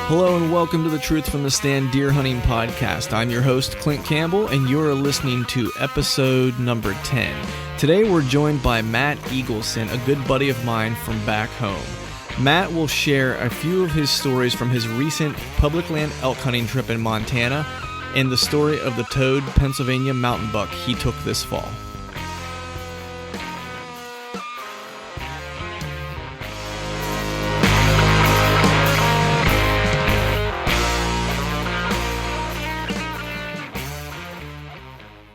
Hello and welcome to the Truth from the Stand Deer Hunting Podcast. I'm your host, Clint Campbell, and you're listening to episode number 10. Today we're joined by Matt Eagleson, a good buddy of mine from back home. Matt will share a few of his stories from his recent public land elk hunting trip in Montana and the story of the toad Pennsylvania mountain buck he took this fall.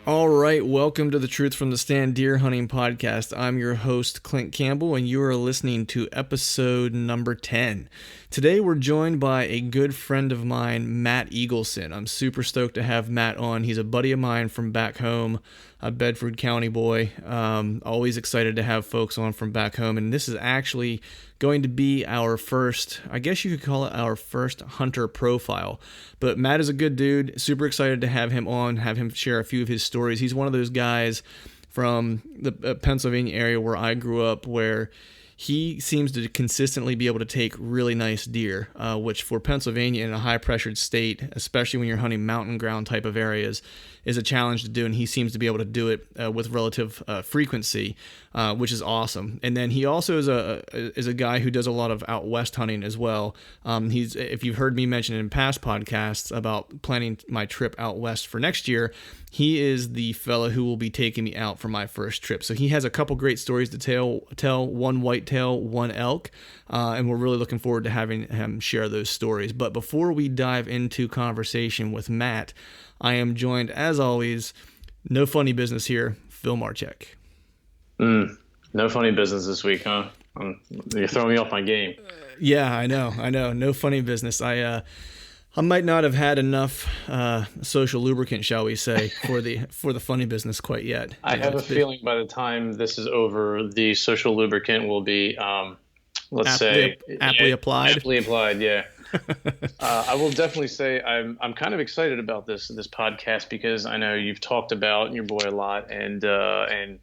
All right, welcome to the Truth from the Stand Deer Hunting Podcast. I'm your host, Clint Campbell, and you are listening to episode number 10. Today, we're joined by a good friend of mine, Matt Eagleson. I'm super stoked to have Matt on. He's a buddy of mine from back home, a Bedford County boy. Always excited to have folks on from back home, and this is actually going to be our first, I guess you could call it our first hunter profile. But Matt is a good dude. Super excited to have him on, have him share a few of his stories. He's one of those guys from the Pennsylvania area where I grew up, where he seems to consistently be able to take really nice deer, which for Pennsylvania in a high-pressured state, especially when you're hunting mountain ground type of areas, is a challenge to do, and he seems to be able to do it with relative frequency, which is awesome. And then he also is a guy who does a lot of out west hunting as well. If you've heard me mention in past podcasts about planning my trip out west for next year, he is the fella who will be taking me out for my first trip. So he has a couple great stories to tell, one whitetail, one elk, and we're really looking forward to having him share those stories. But before we dive into conversation with Matt, I am joined, as always, no funny business here, Phil Marchek. No funny business this week, huh? You're throwing me off my game. Yeah, I know. No funny business. I might not have had enough social lubricant, shall we say, for the funny business quite yet. I have a feeling by the time this is over, the social lubricant will be, aptly applied. Aptly applied, yeah. I will definitely say I'm kind of excited about this podcast because I know you've talked about your boy a lot, and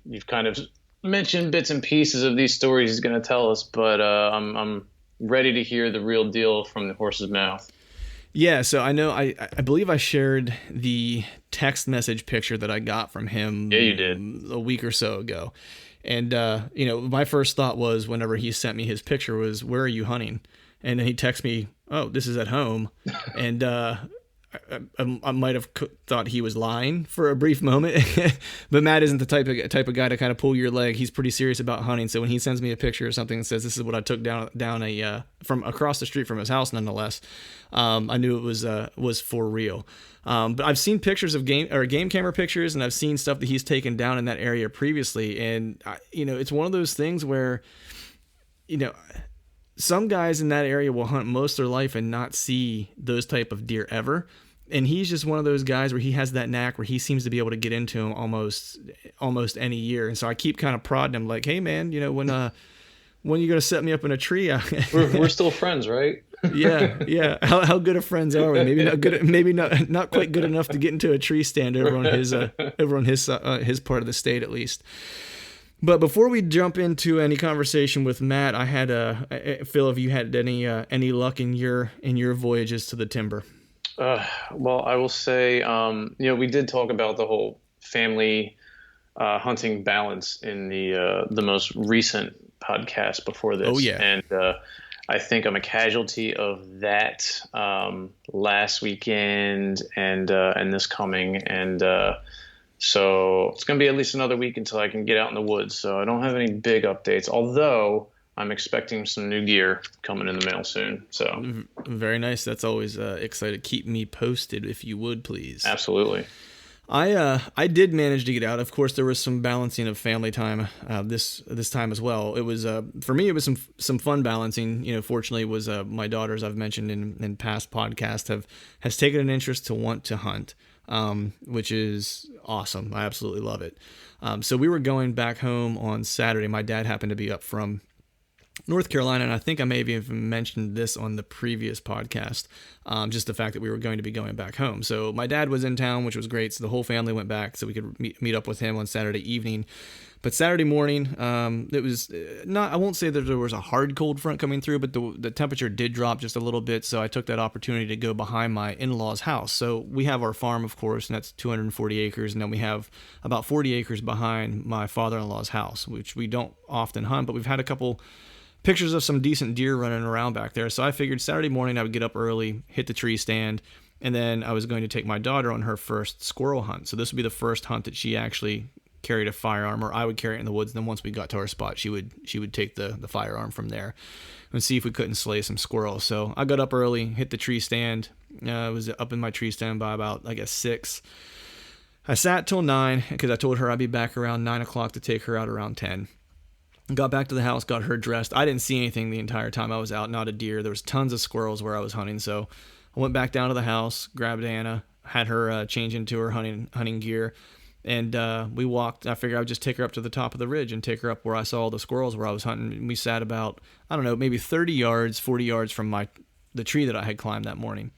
you've kind of mentioned bits and pieces of these stories he's going to tell us, but I'm ready to hear the real deal from the horse's mouth. Yeah, so I know I believe I shared the text message picture that I got from him. Yeah, you did. A week or so ago. And my first thought was, whenever he sent me his picture, was, "Where are you hunting?" And then he texted me, "Oh, this is at home." And I might have thought he was lying for a brief moment, but Matt isn't the type of guy to kind of pull your leg. He's pretty serious about hunting. So when he sends me a picture or something and says, "This is what I took down from across the street from his house," nonetheless, I knew it was for real. But I've seen pictures of game camera pictures, and I've seen stuff that he's taken down in that area previously. And it's one of those things where, some guys in that area will hunt most of their life and not see those type of deer ever. And he's just one of those guys where he has that knack where he seems to be able to get into them almost any year. And so I keep kind of prodding him like, "Hey man, when are you going to set me up in a tree?" We're still friends, right? Yeah. How good of friends are we? Maybe not good. Maybe not quite good enough to get into a tree stand over on his part of the state at least. But before we jump into any conversation with Matt, I had Phil, have you had any luck in your voyages to the timber? Well, I will say, we did talk about the whole family hunting balance in the most recent podcast before this. Oh yeah, and I think I'm a casualty of that last weekend and this coming and. So it's going to be at least another week until I can get out in the woods. So I don't have any big updates, although I'm expecting some new gear coming in the mail soon. So very nice. That's always exciting. Keep me posted if you would, please. Absolutely. I did manage to get out. Of course, there was some balancing of family time this time as well. It was for me. It was some fun balancing. Fortunately, it was my daughter, as I've mentioned in past podcasts, has taken an interest to want to hunt. Which is awesome. I absolutely love it. So we were going back home on Saturday. My dad happened to be up from North Carolina, and I think I may have even mentioned this on the previous podcast, just the fact that we were going to be going back home. So my dad was in town, which was great. So the whole family went back so we could meet up with him on Saturday evening. But Saturday morning, it was not, I won't say that there was a hard cold front coming through, but the temperature did drop just a little bit. So I took that opportunity to go behind my in-laws' house. So we have our farm, of course, and that's 240 acres. And then we have about 40 acres behind my father-in-law's house, which we don't often hunt, but we've had a couple pictures of some decent deer running around back there. So I figured Saturday morning I would get up early, hit the tree stand, and then I was going to take my daughter on her first squirrel hunt. So this would be the first hunt that she actually carried a firearm, or I would carry it in the woods. And then once we got to our spot, she would take the firearm from there and see if we couldn't slay some squirrels. So I got up early, hit the tree stand. I was up in my tree stand by about, I guess, 6. I sat till 9 because I told her I'd be back around 9 o'clock to take her out around 10. Got back to the house, got her dressed. I didn't see anything the entire time I was out, not a deer. There was tons of squirrels where I was hunting. So I went back down to the house, grabbed Anna, had her change into her hunting gear. And we walked. I figured I would just take her up to the top of the ridge and take her up where I saw all the squirrels where I was hunting. And we sat about, I don't know, maybe 30 yards, 40 yards from the tree that I had climbed that morning.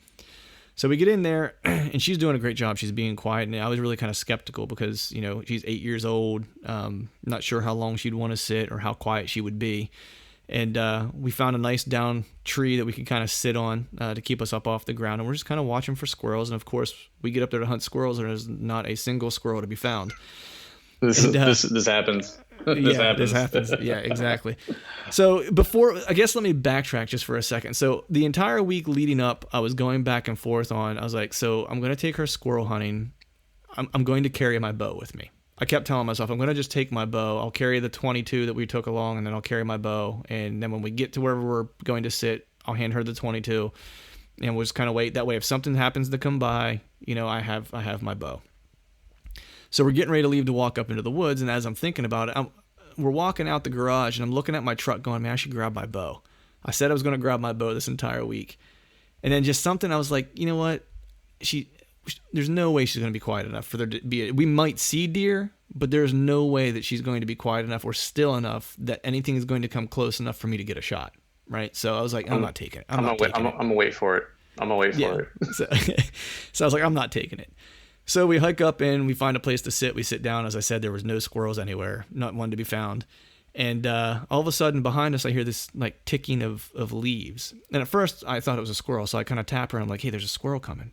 So we get in there, and she's doing a great job. She's being quiet, and I was really kind of skeptical because, she's 8 years old. Not sure how long she'd want to sit or how quiet she would be. And we found a nice down tree that we could kind of sit on to keep us up off the ground. And we're just kind of watching for squirrels. And, of course, we get up there to hunt squirrels, and there's not a single squirrel to be found. This happens. This happens. Yeah, exactly. So I guess let me backtrack just for a second. So the entire week leading up, I was going back and forth on, I was like, so I'm going to take her squirrel hunting. I'm going to carry my bow with me. I kept telling myself, I'm going to just take my bow. I'll carry the 22 that we took along, and then I'll carry my bow. And then when we get to wherever we're going to sit, I'll hand her the 22, and we'll just kind of wait. That way, if something happens to come by, I have my bow. So we're getting ready to leave to walk up into the woods, and as I'm thinking about it, we're walking out the garage, and I'm looking at my truck going, man, I should grab my bow. I said I was going to grab my bow this entire week. And then just something, I was like, you know what? There's no way she's going to be quiet enough for there to be we might see deer, but there's no way that she's going to be quiet enough or still enough that anything is going to come close enough for me to get a shot. Right. So I was like, I'm not taking it. I'm gonna wait for it. I'm gonna wait for it. So I was like, I'm not taking it. So we hike up and we find a place to sit. We sit down. As I said, there was no squirrels anywhere, not one to be found. And all of a sudden behind us, I hear this like ticking of leaves. And at first I thought it was a squirrel. So I kind of tap her. And I'm like, hey, there's a squirrel coming.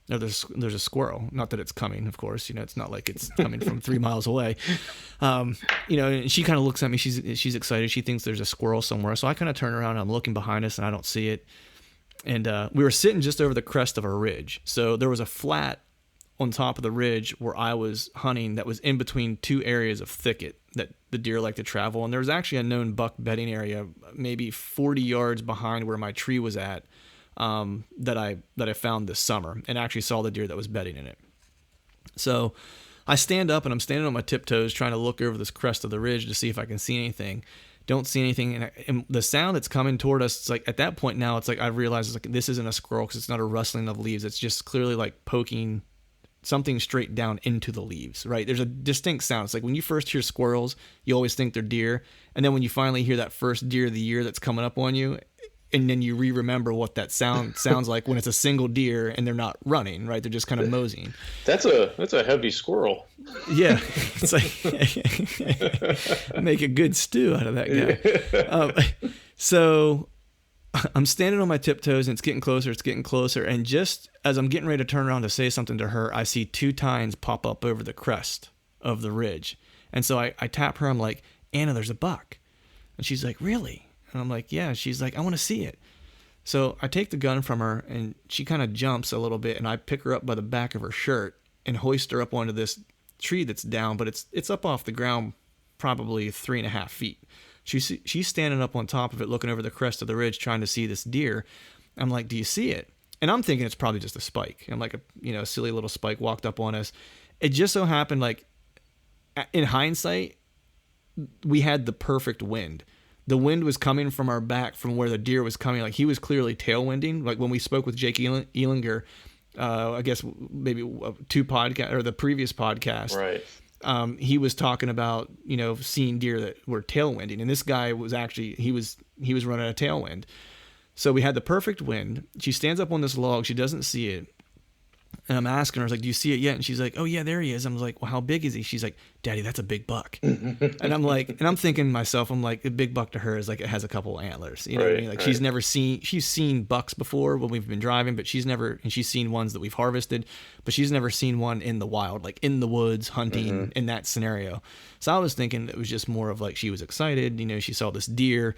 No, there's a squirrel. Not that it's coming, of course. It's not like it's coming from 3 miles away. And she kind of looks at me. She's excited. She thinks there's a squirrel somewhere. So I kind of turn around and I'm looking behind us and I don't see it. And we were sitting just over the crest of a ridge. So there was a flat on top of the ridge where I was hunting that was in between two areas of thicket that the deer like to travel. And there was actually a known buck bedding area maybe 40 yards behind where my tree was at. That I found this summer and actually saw the deer that was bedding in it. So I stand up and I'm standing on my tiptoes trying to look over this crest of the ridge to see if I can see anything. Don't see anything. And the sound that's coming toward us, it's like at that point now, it's like I've realized it's like this isn't a squirrel because it's not a rustling of leaves. It's just clearly like poking something straight down into the leaves, right? There's a distinct sound. It's like when you first hear squirrels, you always think they're deer. And then when you finally hear that first deer of the year that's coming up on you, and then you remember what that sounds like when it's a single deer and they're not running, right? They're just kind of moseying. That's a heavy squirrel. Yeah, it's like make a good stew out of that guy. So I'm standing on my tiptoes and it's getting closer. And just as I'm getting ready to turn around to say something to her, I see two tines pop up over the crest of the ridge. And so I tap her. I'm like, Anna, there's a buck. And she's like, really? And I'm like, yeah. She's like, I want to see it. So I take the gun from her and she kind of jumps a little bit and I pick her up by the back of her shirt and hoist her up onto this tree that's down, but it's up off the ground probably 3.5 feet. She's standing up on top of it looking over the crest of the ridge trying to see this deer. I'm like, do you see it? And I'm thinking it's probably just a spike. I'm like, a silly little spike walked up on us. It just so happened, like, in hindsight, we had the perfect wind. The wind was coming from our back from where the deer was coming. Like, he was clearly tailwinding. Like, when we spoke with Jake Elinger, I guess maybe the previous podcast. Right. He was talking about, seeing deer that were tailwinding. And this guy was actually, he was running a tailwind. So we had the perfect wind. She stands up on this log. She doesn't see it. And I'm asking her, I was like, do you see it yet? And she's like, oh yeah, there he is. I'm like, well, how big is he? She's like, Daddy, that's a big buck. And I'm like, and I'm thinking to myself, I'm like, a big buck to her is like, it has a couple antlers, you know what I mean? Like she's seen bucks before when we've been driving, but she's seen ones that we've harvested, but she's never seen one in the wild, like in the woods hunting in that scenario. So I was thinking it was just more of like, she was excited, you know, she saw this deer.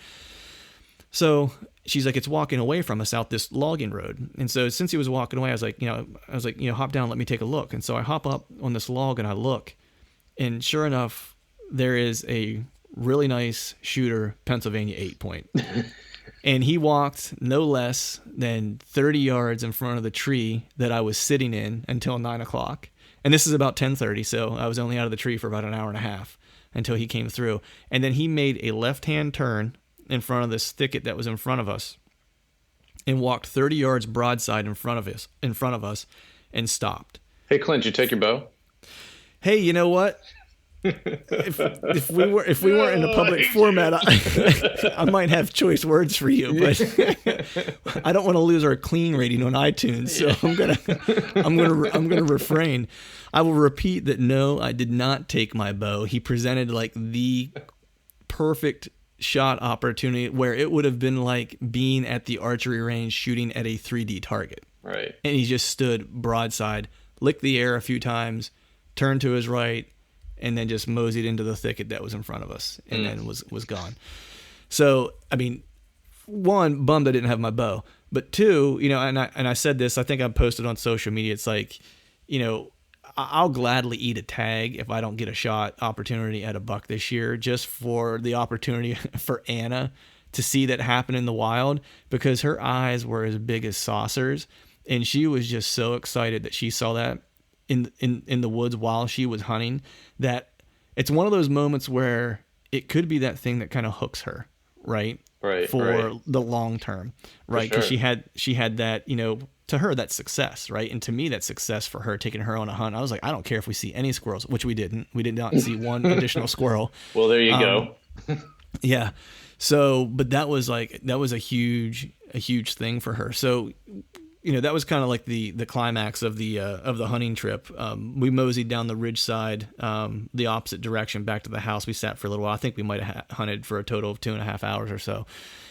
So she's like, it's walking away from us out this logging road. And so since he was walking away, I was like, hop down, let me take a look. And so I hop up on this log and I look, and sure enough, there is a really nice shooter Pennsylvania 8-point. And he walked no less than 30 yards in front of the tree that I was sitting in until 9:00. And this is about 10:30. So I was only out of the tree for about an hour and a half until he came through. And then he made a left-hand turn in front of this thicket that was in front of us and walked 30 yards broadside in front of us and stopped. Hey, Clint, you take your bow? Hey, you know what? If we weren't in a public format, I might have choice words for you, but I don't want to lose our clean rating on iTunes, so I'm gonna refrain. I will repeat that no, I did not take my bow. He presented like the perfect shot opportunity where it would have been like being at the archery range shooting at a 3D target. Right. And he just stood broadside, licked the air a few times, turned to his right, and then just moseyed into the thicket that was in front of us, and then was gone. So, I mean, one, bummed I didn't have my bow, but two, you know, and I said this, I think I posted on social media, it's like, you know, I'll gladly eat a tag if I don't get a shot opportunity at a buck this year, just for the opportunity for Anna to see that happen in the wild, because her eyes were as big as saucers, and she was just so excited that she saw that in the woods while she was hunting, that it's one of those moments where it could be that thing that kind of hooks her, right? For the long term, right? Because she had that, you know, to her that's success, right? And to me that's success for her, taking her on a hunt. I was like, I don't care if we see any squirrels, which we didn't. We did not see one additional squirrel. Well, there you go. Yeah. So, but that was a huge thing for her. So, you know, that was kind of like the climax of the hunting trip. We moseyed down the ridge side, the opposite direction back to the house. We sat for a little while. I think we might have hunted for a total of 2.5 hours or so.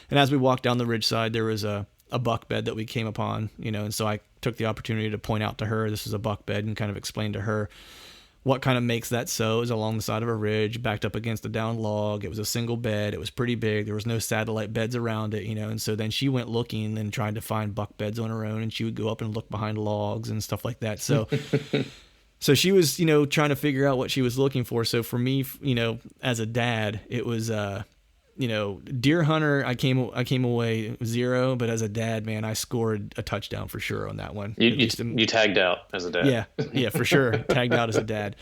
And as we walked down the ridge side, there was a buck bed that we came upon, you know, and so I took the opportunity to point out to her this is a buck bed and kind of explain to her what kind of makes that so. It was along the side of a ridge, backed up against a down log. It was a single bed. It was pretty big. There was no satellite beds around it, you know. And so then she went looking and trying to find buck beds on her own, and she would go up and look behind logs and stuff like that. So, so she was, you know, trying to figure out what she was looking for. So for me, you know, as a dad, it was, you know, deer hunter, I came away 0, but as a dad, man, I scored a touchdown for sure on that one. You tagged out as a dad. Yeah, for sure. Tagged out as a dad.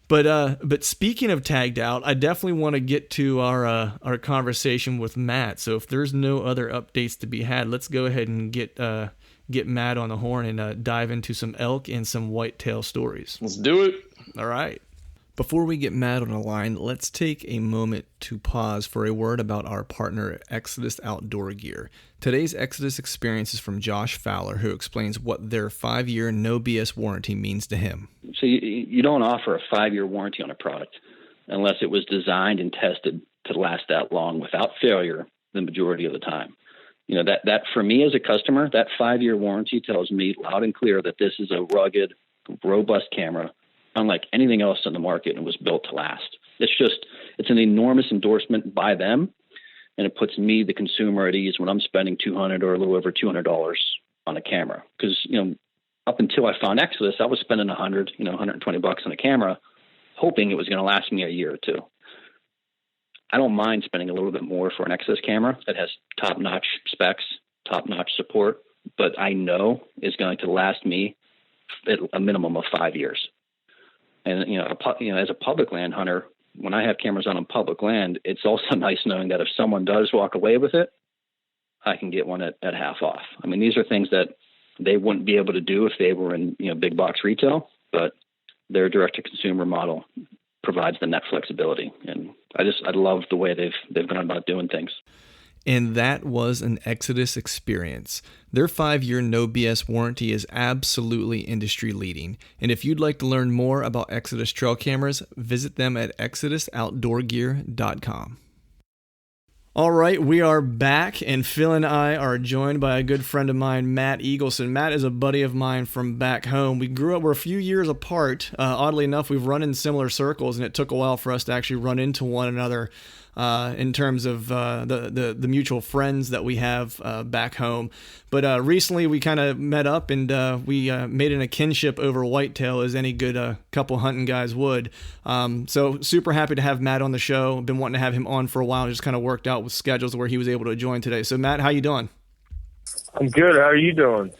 But speaking of tagged out, I definitely want to get to our conversation with Matt. So if there's no other updates to be had, let's go ahead and get Matt on the horn and dive into some elk and some whitetail stories. Let's do it. All right. Before we get Matt on the line, let's take a moment to pause for a word about our partner, Exodus Outdoor Gear. Today's Exodus experience is from Josh Fowler, who explains what their 5-year no BS warranty means to him. So you don't offer a 5-year warranty on a product unless it was designed and tested to last that long without failure the majority of the time. You know, that for me as a customer, that 5-year warranty tells me loud and clear that this is a rugged, robust camera, unlike anything else on the market, and was built to last. It's an enormous endorsement by them, and it puts me, the consumer, at ease when I'm spending $200 or a little over $200 on a camera. Because, you know, up until I found Exodus, I was spending $120 on a camera, hoping it was going to last me a year or two. I don't mind spending a little bit more for an Exodus camera that has top-notch specs, top-notch support, but I know is going to last me at a minimum of 5 years. And, you know, as a public land hunter, when I have cameras on public land, it's also nice knowing that if someone does walk away with it, I can get one at half off. I mean, these are things that they wouldn't be able to do if they were in, you know, big box retail, but their direct to consumer model provides them that flexibility. And I love the way they've gone about doing things. And that was an Exodus experience. Their 5-year no BS warranty is absolutely industry leading. And if you'd like to learn more about Exodus trail cameras, visit them at exodusoutdoorgear.com. All right, we are back, and Phil and I are joined by a good friend of mine, Matt Eagleson. Matt is a buddy of mine from back home. We're a few years apart. Oddly enough, we've run in similar circles, and it took a while for us to actually run into one another in terms of the mutual friends that we have back home. But recently we kind of met up, and we made a kinship over whitetail, as any good couple hunting guys would. So super happy to have Matt on the show. Been wanting to have him on for a while. Just kind of worked out with schedules where he was able to join today. So Matt, how you doing? I'm good. How are you doing?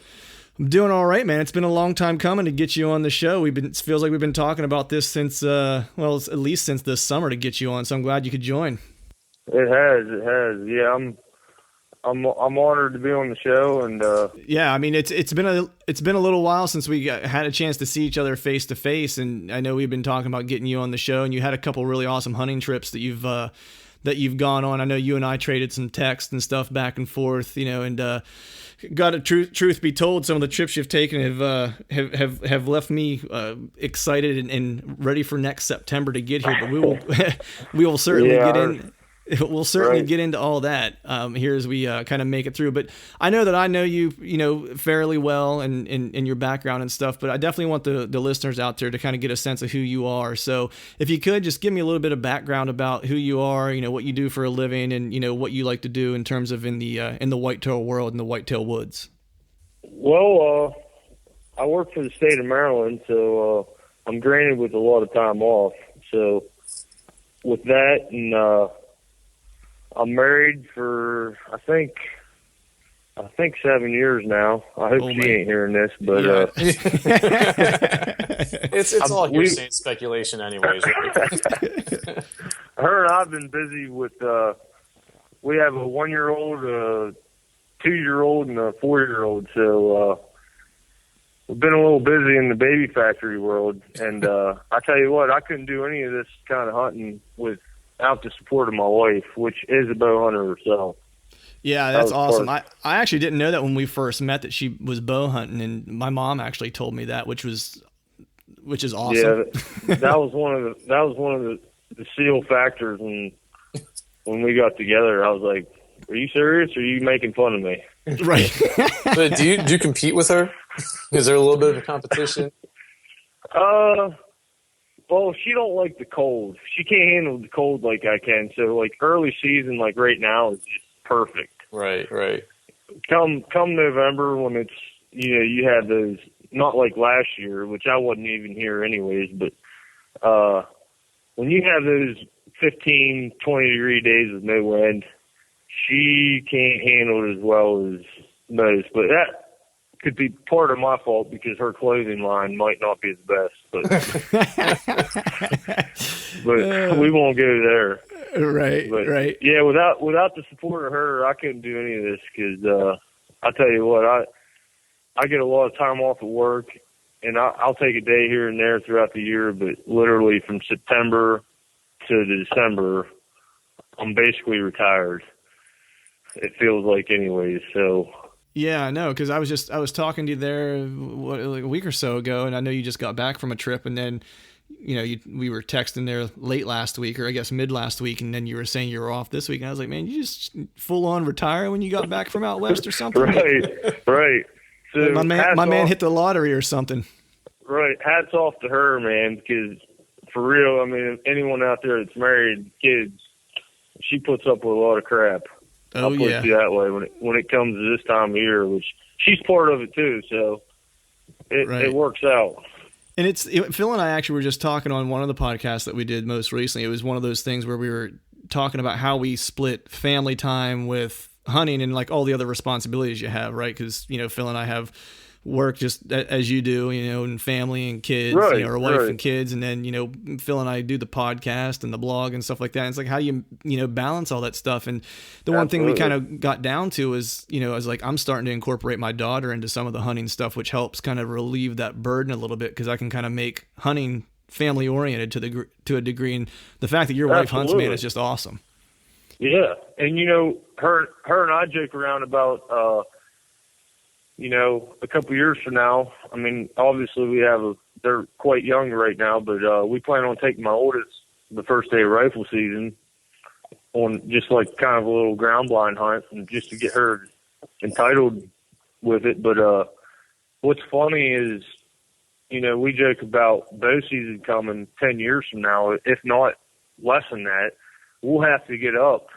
I'm doing all right, man. It's been a long time coming to get you on the show. It feels like we've been talking about this since, at least since this summer to get you on. So I'm glad you could join. It has. Yeah, I'm honored to be on the show, and yeah, I mean it's been a little while since we had a chance to see each other face to face, and I know we've been talking about getting you on the show, and you had a couple really awesome hunting trips that you've gone on. I know you and I traded some text and stuff back and forth, and truth be told, some of the trips you've taken have left me excited and ready for next September to get here. But we will certainly get in. We'll certainly get into all that here as we kind of make it through. But I know that I know you fairly well and in your background and stuff. But I definitely want the listeners out there to kind of get a sense of who you are. So if you could just give me a little bit of background about who you are, what you do for a living, and what you like to do in terms of in the whitetail world, in the whitetail woods. Well, I work for the state of Maryland, so I'm granted with a lot of time off. So with that, and I'm married for I think 7 years now. I hope she ain't hearing this, but yeah. it's all hearsay speculation, anyways. Right? Her and I've been busy with. We have a 1-year-old, a 2-year-old, and a 4-year-old. So we've been a little busy in the baby factory world. And I tell you what, I couldn't do any of this kind of hunting without the support of my wife, which is a bow hunter herself. Yeah, that's awesome. I actually didn't know that when we first met that she was bow hunting, and my mom actually told me that, which is awesome. Yeah, that was one of the seal factors when we got together. I was like, "Are you serious? Or are you making fun of me?" Right. But do you compete with her? Is there a little bit of a competition? Well, she don't like the cold. She can't handle the cold like I can. So, like early season, like right now, is just perfect. Right. Come November when it's you have those, not like last year, which I wasn't even here anyways, but when you have those 15, 20 degree days with no wind, she can't handle it as well as most. But that could be part of my fault because her clothing line might not be the best. But we won't go there. Right. Yeah, without the support of her, I couldn't do any of this because I tell you what, I get a lot of time off at work, and I'll take a day here and there throughout the year, but literally from September to December, I'm basically retired. It feels like anyways, so. Yeah, I know, because I was talking to you there like a week or so ago, and I know you just got back from a trip, and then we were texting there late last week, or I guess mid last week, and then you were saying you were off this week, and I was like, man, you just full on retire when you got back from out west or something? Right. So my man hit the lottery or something. Right. Hats off to her, man, because for real, I mean, anyone out there that's married, kids, she puts up with a lot of crap. Oh, I'll put it that way when it comes to this time of year, which she's part of it too, so it works out. And Phil and I actually were just talking on one of the podcasts that we did most recently. It was one of those things where we were talking about how we split family time with hunting and like all the other responsibilities you have, right? Because Phil and I have work just as you do, and family and kids, or wife and kids, and then Phil and I do the podcast and the blog and stuff like that. And it's like how do you balance all that stuff? And the one thing we kind of got down to is I was like, I'm starting to incorporate my daughter into some of the hunting stuff, which helps kind of relieve that burden a little bit because I can kind of make hunting family oriented to a degree. And the fact that your wife hunts, man, is just awesome. Yeah, and her and I joke around about a couple years from now. I mean, obviously they're quite young right now, but we plan on taking my oldest the first day of rifle season on just like kind of a little ground blind hunt, and just to get her entitled with it. But what's funny is, we joke about bow season coming 10 years from now, if not less than that. We'll have to get up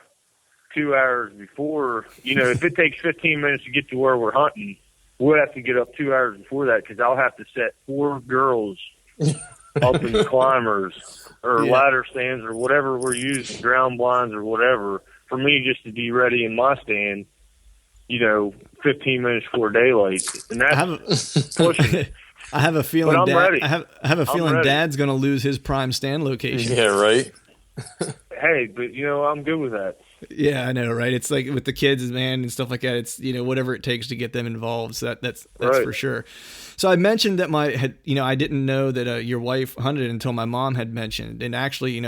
2 hours before, if it takes 15 minutes to get to where we're hunting, we'll have to get up 2 hours before that, because I'll have to set 4 girls up in the climbers or ladder stands or whatever we're using, ground blinds or whatever, for me just to be ready in my stand, 15 minutes before daylight. And that's pushing. I have a feeling. But I'm ready. I have a feeling Dad's going to lose his prime stand location. Yeah, right. Hey, but I'm good with that. Yeah, I know, right? It's like with the kids, man, and stuff like that. It's whatever it takes to get them involved. So that's right. For sure. So I mentioned that I didn't know that your wife hunted until my mom had mentioned, and actually,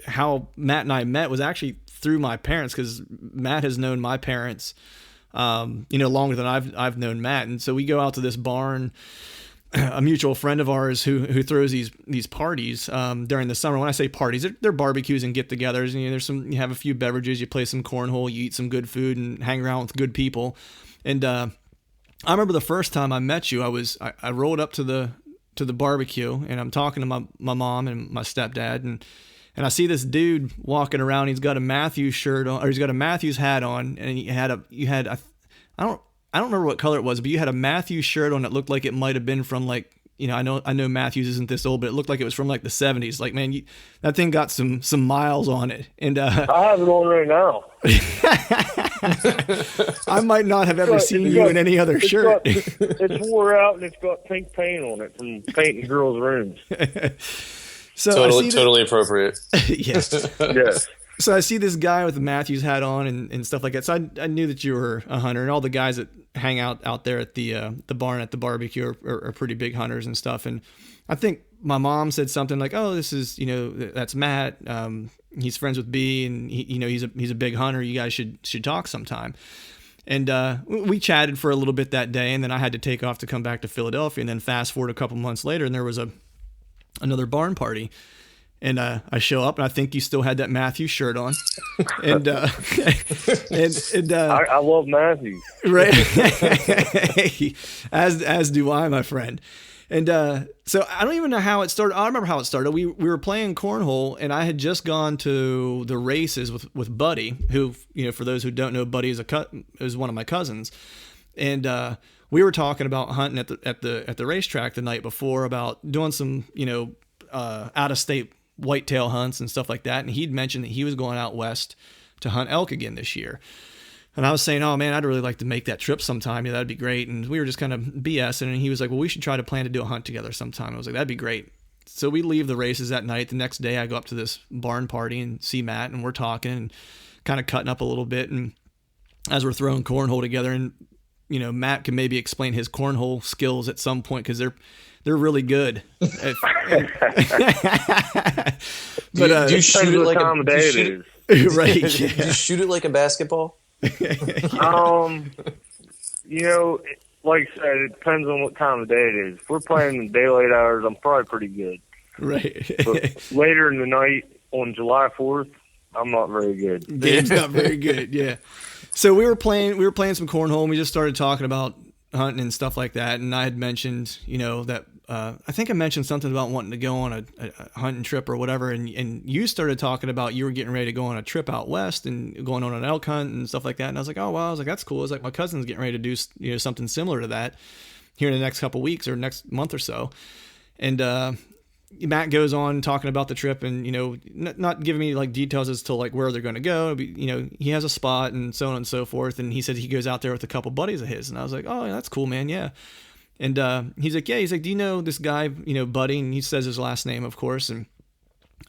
how Matt and I met was actually through my parents, because Matt has known my parents, longer than I've known Matt, and so we go out to this barn. A mutual friend of ours who throws these parties during the summer. When I say parties, they're barbecues and get-togethers. And you have a few beverages, you play some cornhole, you eat some good food, and hang around with good people. And I remember the first time I met you, I rolled up to the barbecue, and I'm talking to my mom and my stepdad, and I see this dude walking around. He's got a Matthews shirt on, or he's got a Matthews hat on, and I don't remember what color it was, but you had a Matthews shirt on that looked like it might have been from like, I know Matthews isn't this old, but it looked like it was from like the 70s. Like, man, that thing got some miles on it. And I have it on right now. I might not have ever seen you in any other shirt. It's wore out and it's got pink paint on it from painting girls' rooms. So totally appropriate. Yes. Yes. So I see this guy with the Matthews hat on and stuff like that. So I knew that you were a hunter, and all the guys that hang out there at the barn at the barbecue are pretty big hunters and stuff. And I think my mom said something like, "Oh, this is that's Matt. He's friends with B, and he's a big hunter. You guys should talk sometime." And we chatted for a little bit that day, and then I had to take off to come back to Philadelphia. And then fast forward a couple months later, and there was another barn party. And I show up, and I think you still had that Matthews shirt on. And I love Matthews. Right. As do I, my friend. And so I don't even know how it started. I remember how it started. We were playing cornhole, and I had just gone to the races with Buddy, who, for those who don't know, Buddy is one of my cousins. And we were talking about hunting at the racetrack the night before, about doing some, out of state whitetail hunts and stuff like that. And he'd mentioned that he was going out west to hunt elk again this year. And I was saying, oh man, I'd really like to make that trip sometime. Yeah, that'd be great. And we were just kind of BSing. And he was like, well, we should try to plan to do a hunt together sometime. I was like, that'd be great. So we leave the races that night. The next day I go up to this barn party and see Matt, and we're talking and kind of cutting up a little bit. And as we're throwing cornhole together, and Matt can maybe explain his cornhole skills at some point, because they're really good. But do you shoot it like a day it is? Right? Do you shoot it like a basketball? Like I said, it depends on what time of day it is. If we're playing in daylight hours, I'm probably pretty good. Right. But later in the night on July 4th, I'm not very good. Game's not very good. Yeah. So we were playing some cornhole, and we just started talking about hunting and stuff like that. And I had mentioned, that I think I mentioned something about wanting to go on a hunting trip or whatever. And you started talking about you were getting ready to go on a trip out west and going on an elk hunt and stuff like that. And I was like, oh, wow. I was like, that's cool. I was like, my cousin's getting ready to do, something similar to that here in the next couple of weeks or next month or so. And, Matt goes on talking about the trip and, not giving me like details as to like where they're going to go. He has a spot and so on and so forth. And he said he goes out there with a couple buddies of his. And I was like, oh, yeah, that's cool, man. Yeah. And he's like, yeah. He's like, do you know this guy, Buddy? And he says his last name, of course. And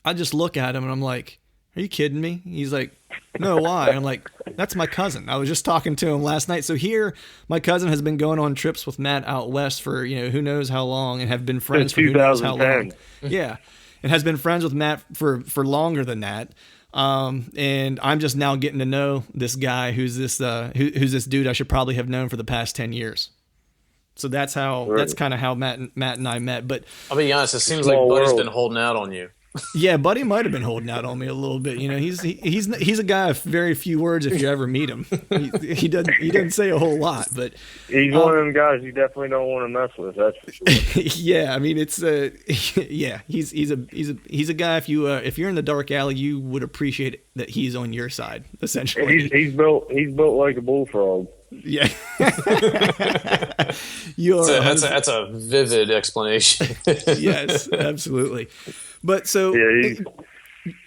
I just look at him and I'm like, are you kidding me? He's like, no, why? And I'm like, that's my cousin. I was just talking to him last night. So here, my cousin has been going on trips with Matt out west for, who knows how long, and have been friends for who knows how long. Yeah. And has been friends with Matt for longer than that. And I'm just now getting to know this guy who's this dude I should probably have known for the past 10 years. So that's kind of how Matt and I met. But I'll be honest, it seems like Buddy's been holding out on you. Yeah, Buddy might have been holding out on me a little bit. You know, he's a guy of very few words if you ever meet him. He doesn't say a whole lot, but he's one of them guys you definitely don't want to mess with. That's for sure. Yeah, I mean it's yeah, he's a guy if you're in the dark alley, you would appreciate that he's on your side essentially. He's built like a bullfrog. Yeah. That's a vivid explanation. Yes, absolutely. But so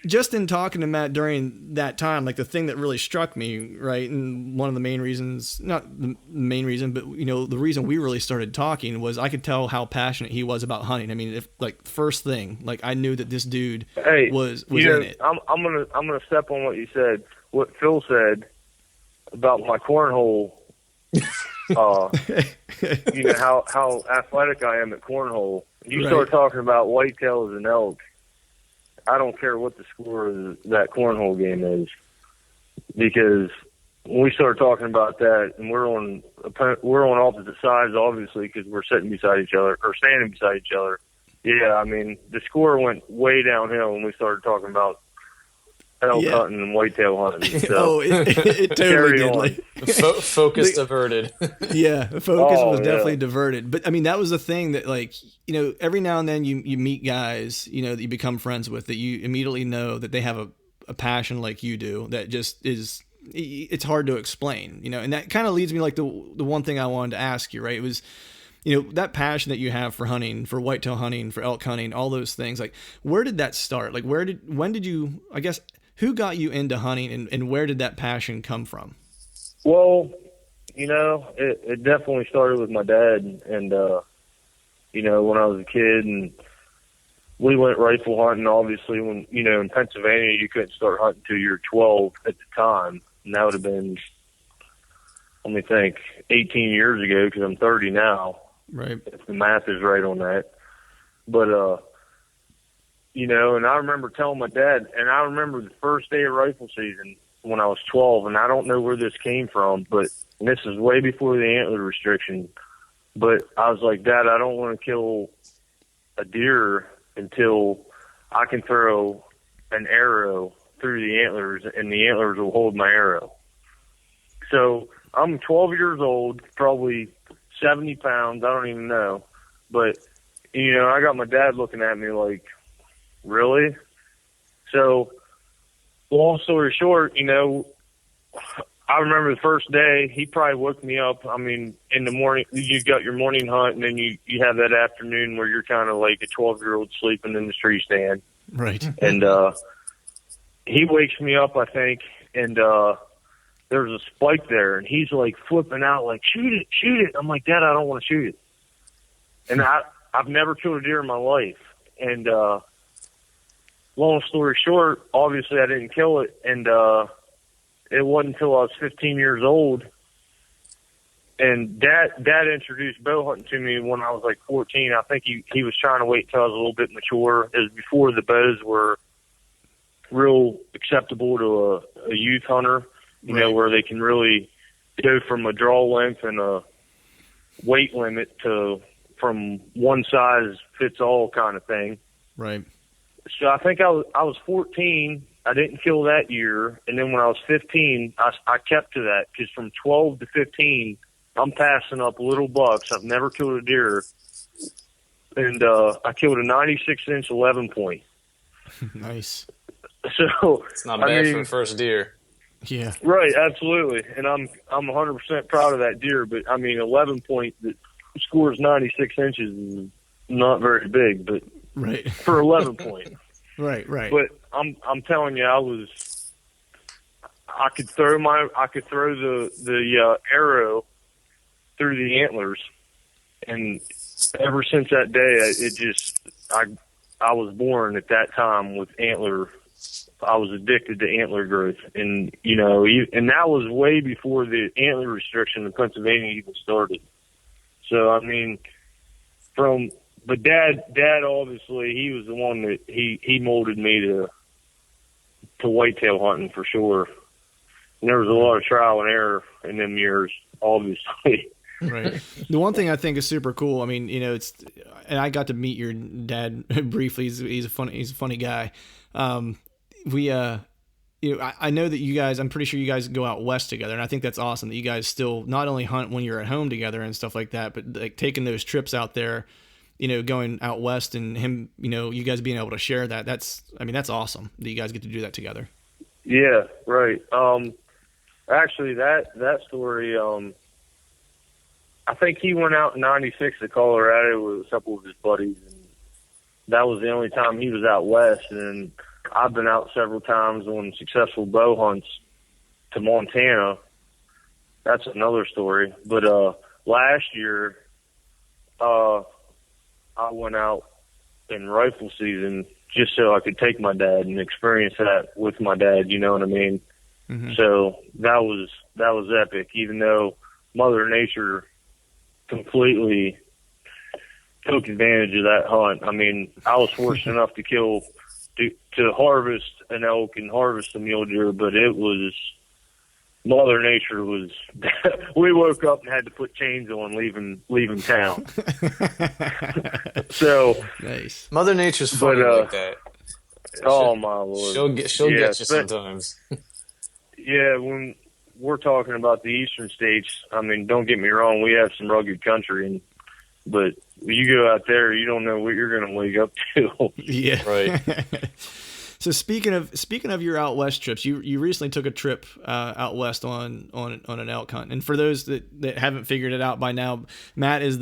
just in talking to Matt during that time, like the thing that really struck me, right, and one of the main reasons, not the main reason, but you know, the reason we really started talking was I could tell how passionate he was about hunting. I mean, if like first thing, like I knew that this dude was in it. I'm gonna step on what you said. What Phil said about my cornhole. You know how athletic I am at cornhole. You start talking about whitetails and elk, I don't care what the score of that cornhole game is, because when we start talking about that, and we're on opposite sides, obviously, because we're sitting beside each other or standing beside each other. Yeah, I mean the score went way downhill when we started talking about elk hunting and whitetail hunting. So it totally did. Like, focus diverted. Yeah, the focus was definitely diverted. But I mean, that was the thing that, like, you know, every now and then you meet guys, you know, that you become friends with that you immediately know that they have a passion like you do that just is, it's hard to explain, you know, and that kind of leads me like the one thing I wanted to ask you, right? It was, you know, that passion that you have for hunting, for whitetail hunting, for elk hunting, all those things. Like, where did that start? Like, when did you, I guess, who got you into hunting and where did that passion come from? Well, you know, it definitely started with my dad. And, you know, when I was a kid and we went rifle hunting, obviously, when, you know, in Pennsylvania, you couldn't start hunting until you were 12 at the time. And that would have been, let me think, 18 years ago, because I'm 30 now. Right. If the math is right on that. But, you know, and I remember telling my dad, and I remember the first day of rifle season when I was 12, and I don't know where this came from, but and this is way before the antler restriction, but I was like, Dad, I don't want to kill a deer until I can throw an arrow through the antlers, and the antlers will hold my arrow. So I'm 12 years old, probably 70 pounds, I don't even know, but, you know, I got my dad looking at me like, really? So, long story short, you know, I remember the first day, he probably woke me up. I mean, in the morning, you got your morning hunt, and then you have that afternoon where you're kind of like a 12-year-old sleeping in the tree stand. Right. And he wakes me up, I think, and there's a spike there, and he's like flipping out, like, shoot it. I'm like, Dad, I don't want to shoot it. And I've never killed a deer in my life. And long story short, obviously I didn't kill it, and it wasn't until I was 15 years old, and Dad introduced bow hunting to me when I was like 14. I think he was trying to wait till I was a little bit mature. It was before the bows were real acceptable to a youth hunter, you know, where they can really go from a draw length and a weight limit to from one size fits all kind of thing. Right. So I think I was 14. I didn't kill that year. And then when I was 15, I kept to that, because from 12 to 15, I'm passing up little bucks. I've never killed a deer. And I killed a 96-inch 11-point. Nice. So it's not bad for the first deer. Yeah. Right, absolutely. And I'm 100% proud of that deer. But, I mean, 11-point that scores 96 inches is not very big, but right. For 11-point. Right. But I'm telling you, I could throw the arrow through the antlers, and ever since that day, I was born at that time with antler. I was addicted to antler growth, and you know, and that was way before the antler restriction in Pennsylvania even started. So I mean, but Dad obviously, he was the one that he molded me whitetail hunting for sure. And there was a lot of trial and error in them years, obviously. Right. The one thing I think is super cool, I mean, and I got to meet your dad briefly. He's a funny guy. I know that you guys, I'm pretty sure you guys go out west together, and I think that's awesome that you guys still not only hunt when you're at home together and stuff like that, but like taking those trips out there, going out west and him, you guys being able to share that. That's awesome that you guys get to do that together. Yeah, right. Actually, that story, I think he went out in '96 to Colorado with a couple of his buddies, and that was the only time he was out west. And I've been out several times on successful bow hunts to Montana. That's another story. But last year, I went out in rifle season just so I could take my dad and experience that with my dad. You know what I mean? Mm-hmm. So that was epic. Even though Mother Nature completely took advantage of that hunt. I mean, I was fortunate enough to harvest an elk and harvest a mule deer, but it was Mother Nature was. We woke up and had to put chains on leaving town. So nice. Mother Nature's funny like that. Oh my Lord, she'll get you sometimes. Yeah, when we're talking about the eastern states, I mean, don't get me wrong, we have some rugged country, but you go out there, you don't know what you're going to wake up to. Yeah, right. So speaking of your out west trips, you recently took a trip out west on an elk hunt. And for those that haven't figured it out by now, Matt is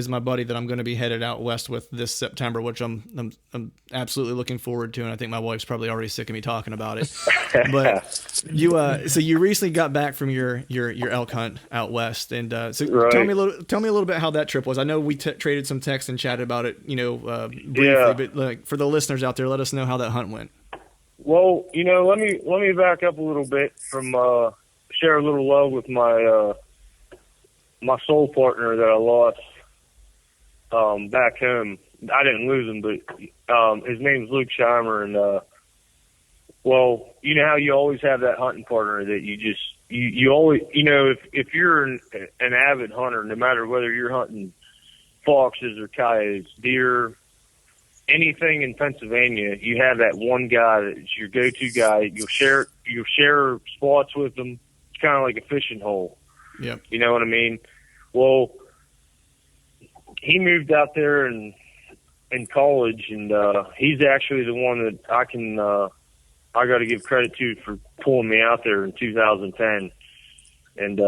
my buddy that I'm going to be headed out west with this September, which I'm absolutely looking forward to. And I think my wife's probably already sick of me talking about it. But so you recently got back from your elk hunt out west, and so right. tell me a little bit how that trip was. I know we traded some texts and chatted about it, briefly, yeah. But like for the listeners out there, let us know how that hunt went. Well, let me back up a little bit from share a little love with my my soul partner that I lost back home. I didn't lose him, but his name's Luke Scheimer, and well, you know how you always have that hunting partner that you always, if you're an avid hunter, no matter whether you're hunting foxes or coyotes, deer, anything in Pennsylvania, you have that one guy that's your go-to guy. You'll share spots with them. It's kind of like a fishing hole. Yeah. You know what I mean? Well, he moved out there in college, and he's actually the one that I got to give credit to for pulling me out there in 2010. And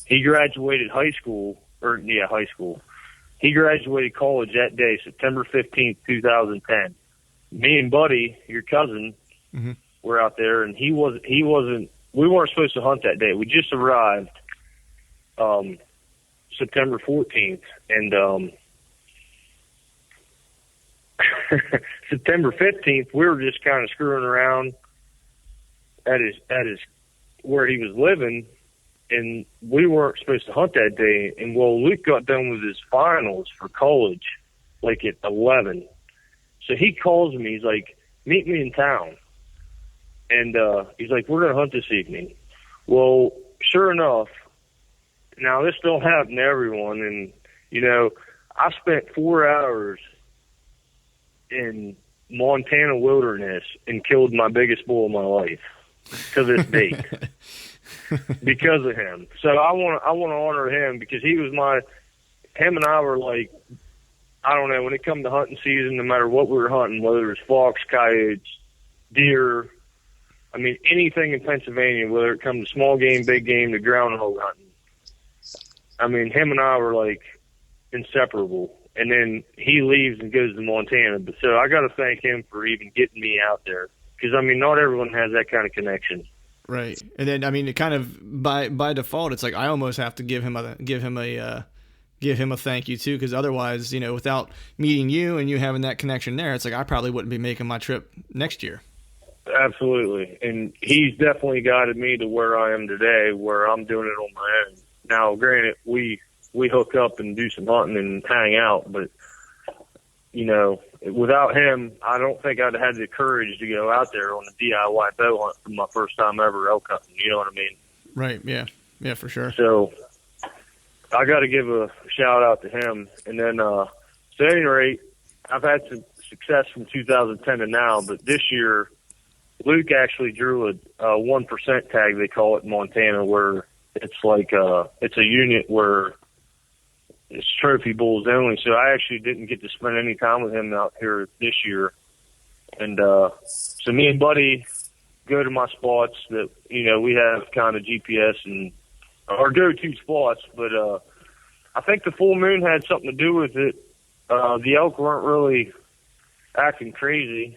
he graduated high school. He graduated college that day, September 15th, 2010. Me and Buddy, your cousin, mm-hmm. were out there, and we weren't supposed to hunt that day. We just arrived September 14th, and September 15th, we were just kind of screwing around at his where he was living, and we weren't supposed to hunt that day. And well, Luke got done with his finals for college, like at 11. So he calls me. He's like, "Meet me in town." And he's like, "We're gonna hunt this evening." Well, sure enough. Now this don't happen to everyone, and I spent 4 hours in Montana wilderness and killed my biggest bull of my life to this date. Because of him. So I want to honor him because him and I were like, I don't know, when it come to hunting season, no matter what we were hunting, whether it was fox, coyotes, deer, I mean, anything in Pennsylvania, whether it comes to small game, big game, to groundhog hunting. I mean, him and I were like inseparable. And then he leaves and goes to Montana. But so I got to thank him for even getting me out there because, I mean, not everyone has that kind of connection. Right, and then I mean, it kind of by default, it's like I almost have to give him a thank you too, because otherwise, without meeting you and you having that connection there, it's like I probably wouldn't be making my trip next year. Absolutely, and he's definitely guided me to where I am today, where I'm doing it on my own. Now, granted, we hook up and do some hunting and hang out, but without him, I don't think I'd had the courage to go out there on a DIY bow hunt for my first time ever elk hunting. You know what I mean? Right. Yeah. Yeah, for sure. So I got to give a shout out to him. And then, so at any rate, I've had some success from 2010 to now, but this year, Luke actually drew a 1% tag, they call it in Montana, where it's like it's a unit where it's trophy bulls only. So I actually didn't get to spend any time with him out here this year. And so me and Buddy go to my spots that, you know, we have kind of GPS and our go-to spots, but I think the full moon had something to do with it. The elk weren't really acting crazy.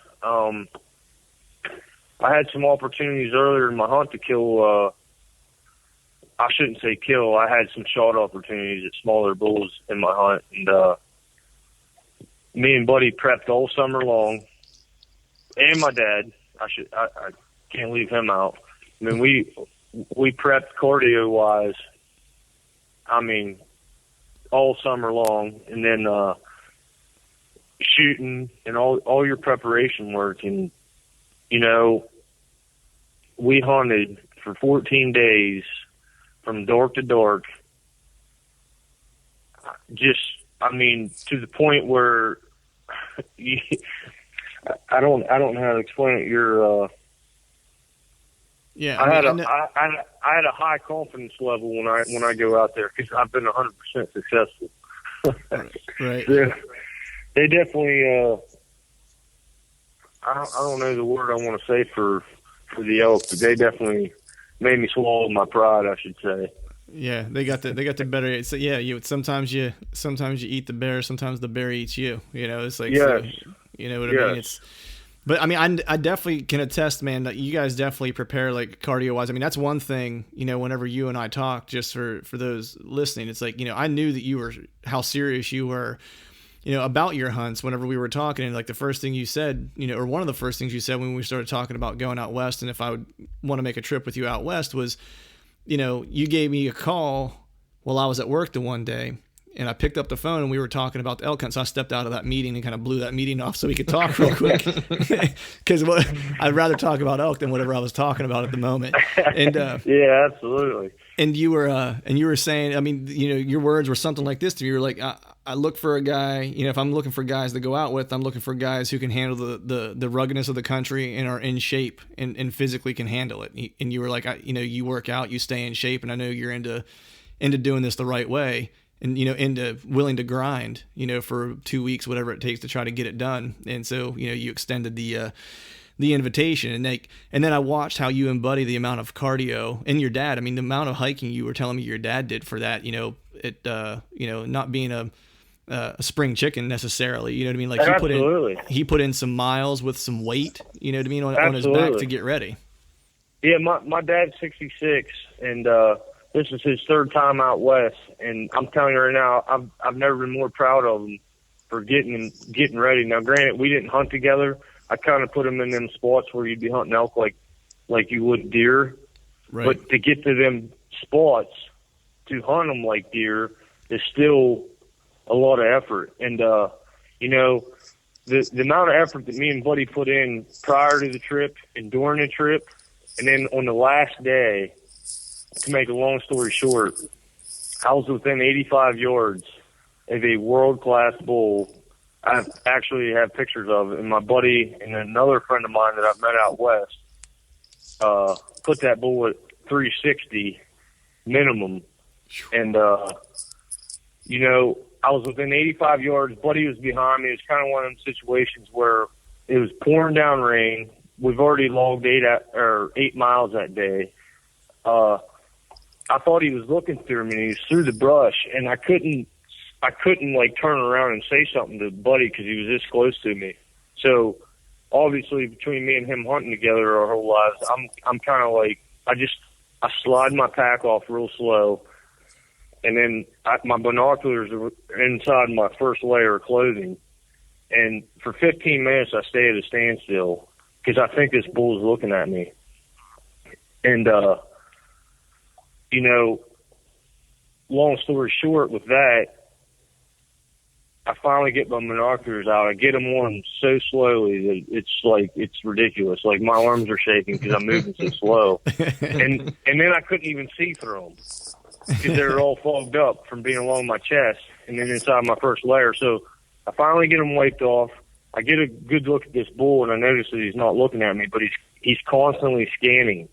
I had some opportunities earlier in my hunt to kill, I shouldn't say kill, I had some shot opportunities at smaller bulls in my hunt. And me and Buddy prepped all summer long, and my dad. I can't leave him out. I mean, we prepped cardio-wise, I mean, all summer long, and then shooting and all your preparation work. And, you know, we hunted for 14 days from dark to dark. Just, I mean, to the point where I don't know how to explain it. Yeah, I had a high confidence level when I go out there because I've been 100% successful. Right. They definitely. I don't know the word I want to say for the elk, but they definitely made me swallow my pride, I should say. Yeah, they got the better. So yeah, sometimes you eat the bear, sometimes the bear eats you. You know, it's like, yes. So, you know what I mean? But I mean, I definitely can attest, man, that you guys definitely prepare, like, cardio-wise. I mean, that's one thing, you know, whenever you and I talk, just for those listening, it's like, you know, I knew that how serious you were, you know, about your hunts whenever we were talking. And like the first thing you said, you know, or one of the first things you said when we started talking about going out west and if I would want to make a trip with you out west was, you know, you gave me a call while I was at work the one day. And I picked up the phone and we were talking about the elk hunt. So I stepped out of that meeting and kind of blew that meeting off so we could talk real quick. Because I'd rather talk about elk than whatever I was talking about at the moment. And yeah, absolutely. And you were saying, I mean, you know, your words were something like this to me. You were like, I look for a guy, you know, if I'm looking for guys to go out with, I'm looking for guys who can handle the ruggedness of the country and are in shape and physically can handle it. And you were like, you know, you work out, you stay in shape, and I know you're into doing this the right way. And, you know, into willing to grind, you know, for 2 weeks, whatever it takes to try to get it done. And so, you know, you extended the invitation, and then I watched how you and Buddy, the amount of cardio, and your dad, I mean, the amount of hiking you were telling me your dad did for that, you know, it, you know, not being a spring chicken necessarily, you know what I mean? Like he put in some miles with some weight, you know what I mean, on his back to get ready. Yeah. My dad's 66 and, this is his third time out west, and I'm telling you right now, I've never been more proud of him for getting ready. Now, granted, we didn't hunt together. I kind of put him in them spots where you'd be hunting elk like you would deer. Right. But to get to them spots to hunt them like deer is still a lot of effort. And you know, the amount of effort that me and Buddy put in prior to the trip and during the trip, and then on the last day. To make a long story short, I was within 85 yards of a world-class bull. I actually have pictures of it, and my buddy and another friend of mine that I've met out west put that bull at 360 minimum. And, you know, I was within 85 yards. Buddy was behind me. It was kind of one of them situations where it was pouring down rain. We've already logged 8 miles that day. I thought he was looking through me, and he was through the brush, and I couldn't like turn around and say something to Buddy because he was this close to me. So obviously between me and him hunting together our whole lives, I'm kind of like, I slide my pack off real slow, and then my binoculars are inside my first layer of clothing, and for 15 minutes I stay at a standstill because I think this bull's looking at me, and you know, long story short with that, I finally get my binoculars out. I get them on so slowly that it's ridiculous. Like my arms are shaking because I'm moving so slow, and then I couldn't even see through them because they're all fogged up from being along my chest and then inside my first layer. So I finally get them wiped off. I get a good look at this bull, and I notice that he's not looking at me, but he's constantly scanning.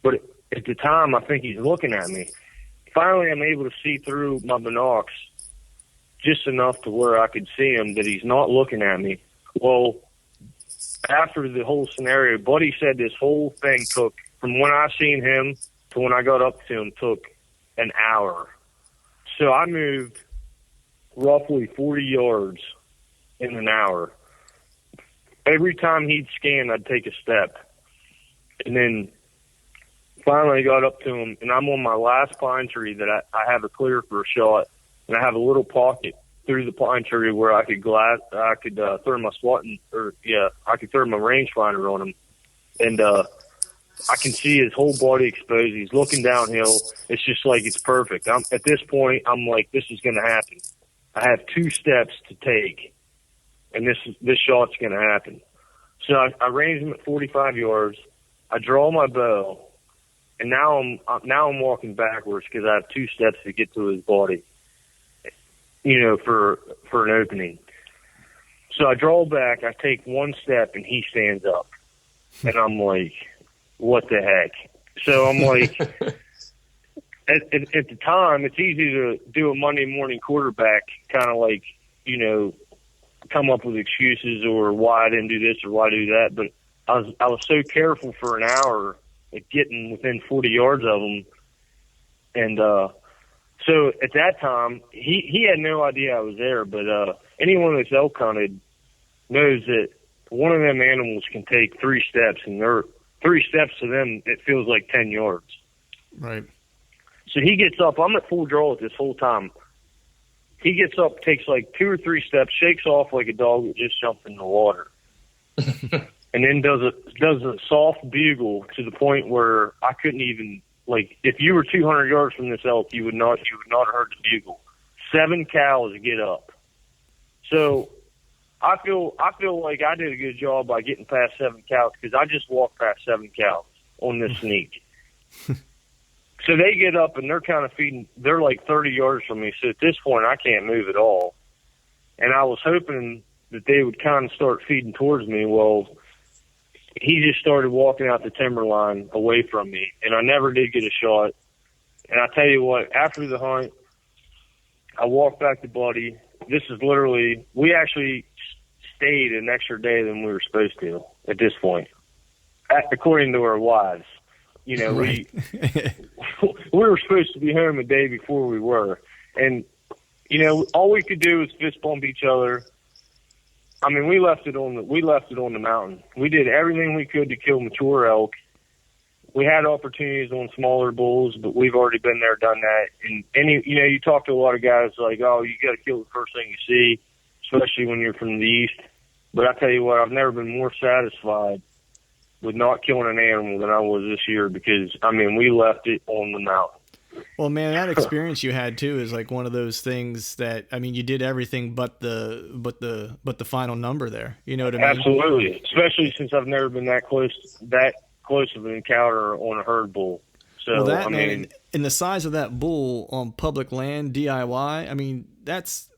But at the time, I think he's looking at me. Finally, I'm able to see through my binocs just enough to where I could see him, that he's not looking at me. Well, after the whole scenario, Buddy said this whole thing took, from when I seen him to when I got up to him, took an hour. So I moved roughly 40 yards in an hour. Every time he'd scan, I'd take a step. And then finally I got up to him, and I'm on my last pine tree that I have a clear for a shot. And I have a little pocket through the pine tree where I could throw my I could throw my rangefinder on him, and I can see his whole body exposed. He's looking downhill. It's just like it's perfect. At this point, I'm like, this is going to happen. I have 2 steps to take, and this shot's going to happen. So I range him at 45 yards. I draw my bow, and now I'm walking backwards because I have 2 steps to get to his body, for an opening. So I draw back, I take 1 step, and he stands up. And I'm like, what the heck? So I'm like, at the time, it's easy to do a Monday morning quarterback, kind of like, come up with excuses or why I didn't do this or why I do that. But I was so careful for an hour at getting within 40 yards of him. And, so at that time, he had no idea I was there, but anyone that's elk hunted knows that one of them animals can take 3 steps, and 3 steps to them, it feels like 10 yards. Right. So he gets up. I'm at full draw this whole time. He gets up, takes like 2 or 3 steps, shakes off like a dog that just jumped in the water, and then does a soft bugle to the point where I couldn't even. Like, if you were 200 yards from this elk, you would not have heard the bugle. 7 cows get up. So I feel like I did a good job by getting past 7 cows because I just walked past 7 cows on this sneak. So they get up and they're kind of feeding. They're like 30 yards from me. So at this point, I can't move at all. And I was hoping that they would kind of start feeding towards me. Well, he just started walking out the timberline away from me, and I never did get a shot. And I tell you what, after the hunt, I walked back to Buddy. This is literally, we actually stayed an extra day than we were supposed to at this point, according to our wives. Right. we were supposed to be home a day before we were. And, all we could do was fist bump each other. I mean, we left it on the mountain. We did everything we could to kill mature elk. We had opportunities on smaller bulls, but we've already been there, done that. And you talk to a lot of guys like, oh, you got to kill the first thing you see, especially when you're from the east. But I tell you what, I've never been more satisfied with not killing an animal than I was this year because, I mean, we left it on the mountain. Well, man, that experience you had too is like one of those things that, I mean, you did everything but the final number there. You know what I mean? Absolutely, especially since I've never been that close of an encounter on a herd bull. So well, man, and the size of that bull on public land, DIY. I mean, there's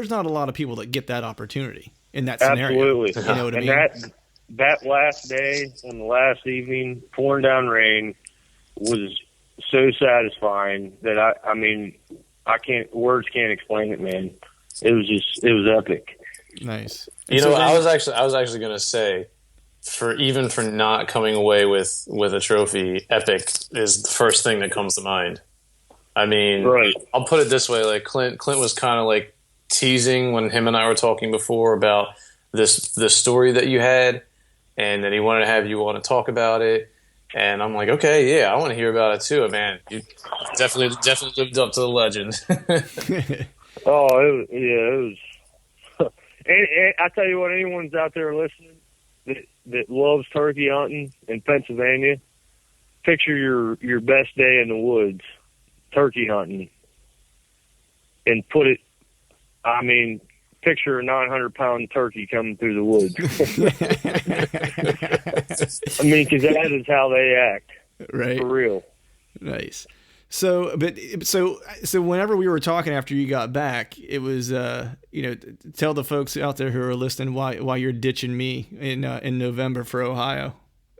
not a lot of people that get that opportunity in that scenario. Absolutely, you know what I mean? And that last day and the last evening, pouring down rain, was so satisfying that words can't explain it, man. It was epic. Nice. I was actually going to say, for not coming away with a trophy, epic is the first thing that comes to mind. I mean, right. I'll put it this way, like Clint was kind of like teasing when him and I were talking before about this story that you had, and that he wanted to have you on to talk about it. And I'm like, okay, yeah, I want to hear about it too. Man, you definitely lived up to the legend. It was. And I tell you what, anyone's out there listening that loves turkey hunting in Pennsylvania, picture your best day in the woods, turkey hunting, and put it I mean, picture a 900-pound turkey coming through the woods. I mean, because that is how they act, right? For real. Nice. So whenever we were talking after you got back, it was tell the folks out there who are listening why you're ditching me in November for Ohio,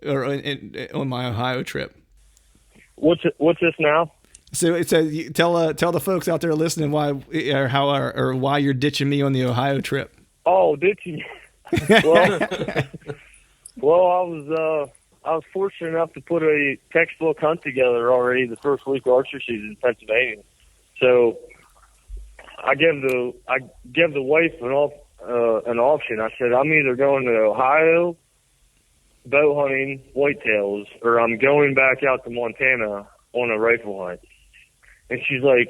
or on my Ohio trip. What's this now? So it says tell the folks out there listening why you're ditching me on the Ohio trip. Oh, ditching. Well, I was fortunate enough to put a textbook hunt together already the first week of archery season in Pennsylvania. So I gave the wife an option. I said, I'm either going to Ohio bow hunting whitetails, or I'm going back out to Montana on a rifle hunt. And she's like,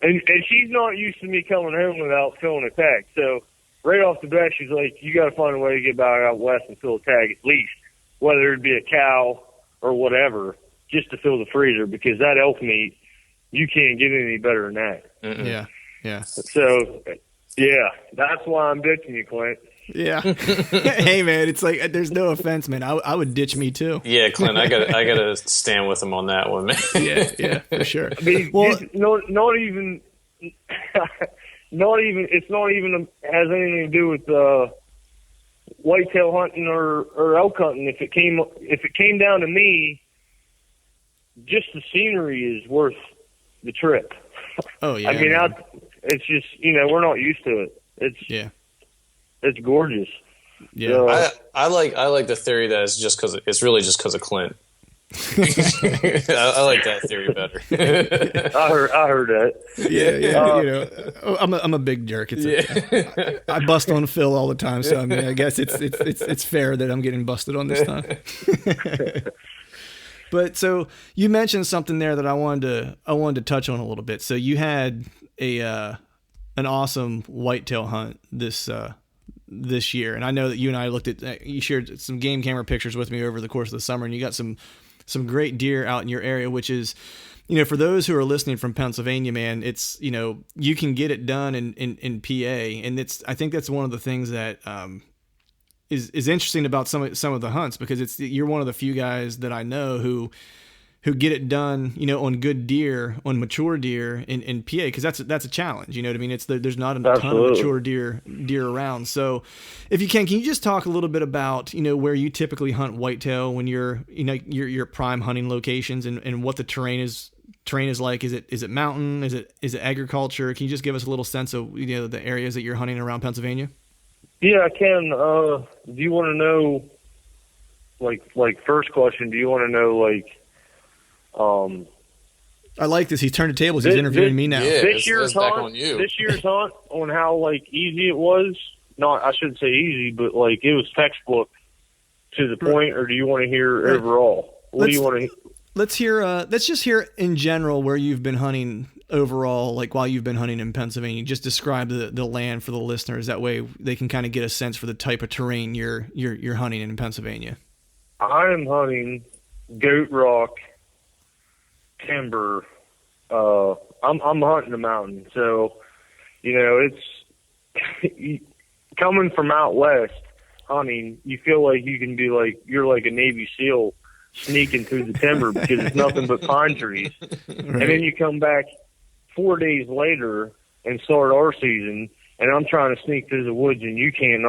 and she's not used to me coming home without filling a tag. So right off the bat, she's like, you got to find a way to get back out west and fill a tag at least, whether it be a cow or whatever, just to fill the freezer, because that elk meat, you can't get any better than that. Mm-mm. Yeah. So, yeah, that's why I'm ditching you, Clint. Yeah. Hey, man, it's like, there's no offense, man. I would ditch me too. Yeah, Clint, I gotta stand with him on that one, man. Yeah, for sure. I mean, not even it's not even has anything to do with whitetail hunting or elk hunting. If it came down to me, just the scenery is worth the trip. Oh yeah. I mean, it's just, we're not used to it. It's gorgeous. Yeah. So, I like the theory that it's really just because of Clint. I like that theory better. I heard that. Yeah. I'm a big jerk. I bust on Phil all the time, so I mean, I guess it's fair that I'm getting busted on this time. But so you mentioned something there that I wanted to touch on a little bit. So you had an awesome whitetail hunt this year, and I know that you and I you shared some game camera pictures with me over the course of the summer, and you got some great deer out in your area, which is, for those who are listening from Pennsylvania, man, it's, you can get it done in PA. And I think that's one of the things that, is interesting about some of the hunts, because you're one of the few guys that I know who get it done, on good deer, on mature deer in PA, because that's a challenge. You know what I mean? There's not a ton of mature deer around. So, if you can you just talk a little bit about where you typically hunt whitetail when you're your prime hunting locations, and what the terrain is like? Is it mountain? Is it agriculture? Can you just give us a little sense of the areas that you're hunting around Pennsylvania? Yeah, I can. Do you want to know, like first question? Do you want to know I like this. He's turned the tables. He's interviewing me now. Yeah, this year's back hunt, on you. This year's hunt, on how easy it was. Not, I shouldn't say easy, but it was textbook to the point. Or do you want to hear overall? What do you want to? Let's hear. Let's just hear in general where you've been hunting overall, while you've been hunting in Pennsylvania. Just describe the land for the listeners. That way they can kind of get a sense for the type of terrain you're hunting in Pennsylvania. I am hunting Goat Rock timber. I'm hunting the mountain, so it's coming from out west hunting. You feel like you can be you're like a Navy SEAL sneaking through the timber, because it's nothing but pine trees. Right. And then you come back 4 days later and start our season, and I'm trying to sneak through the woods, and you can't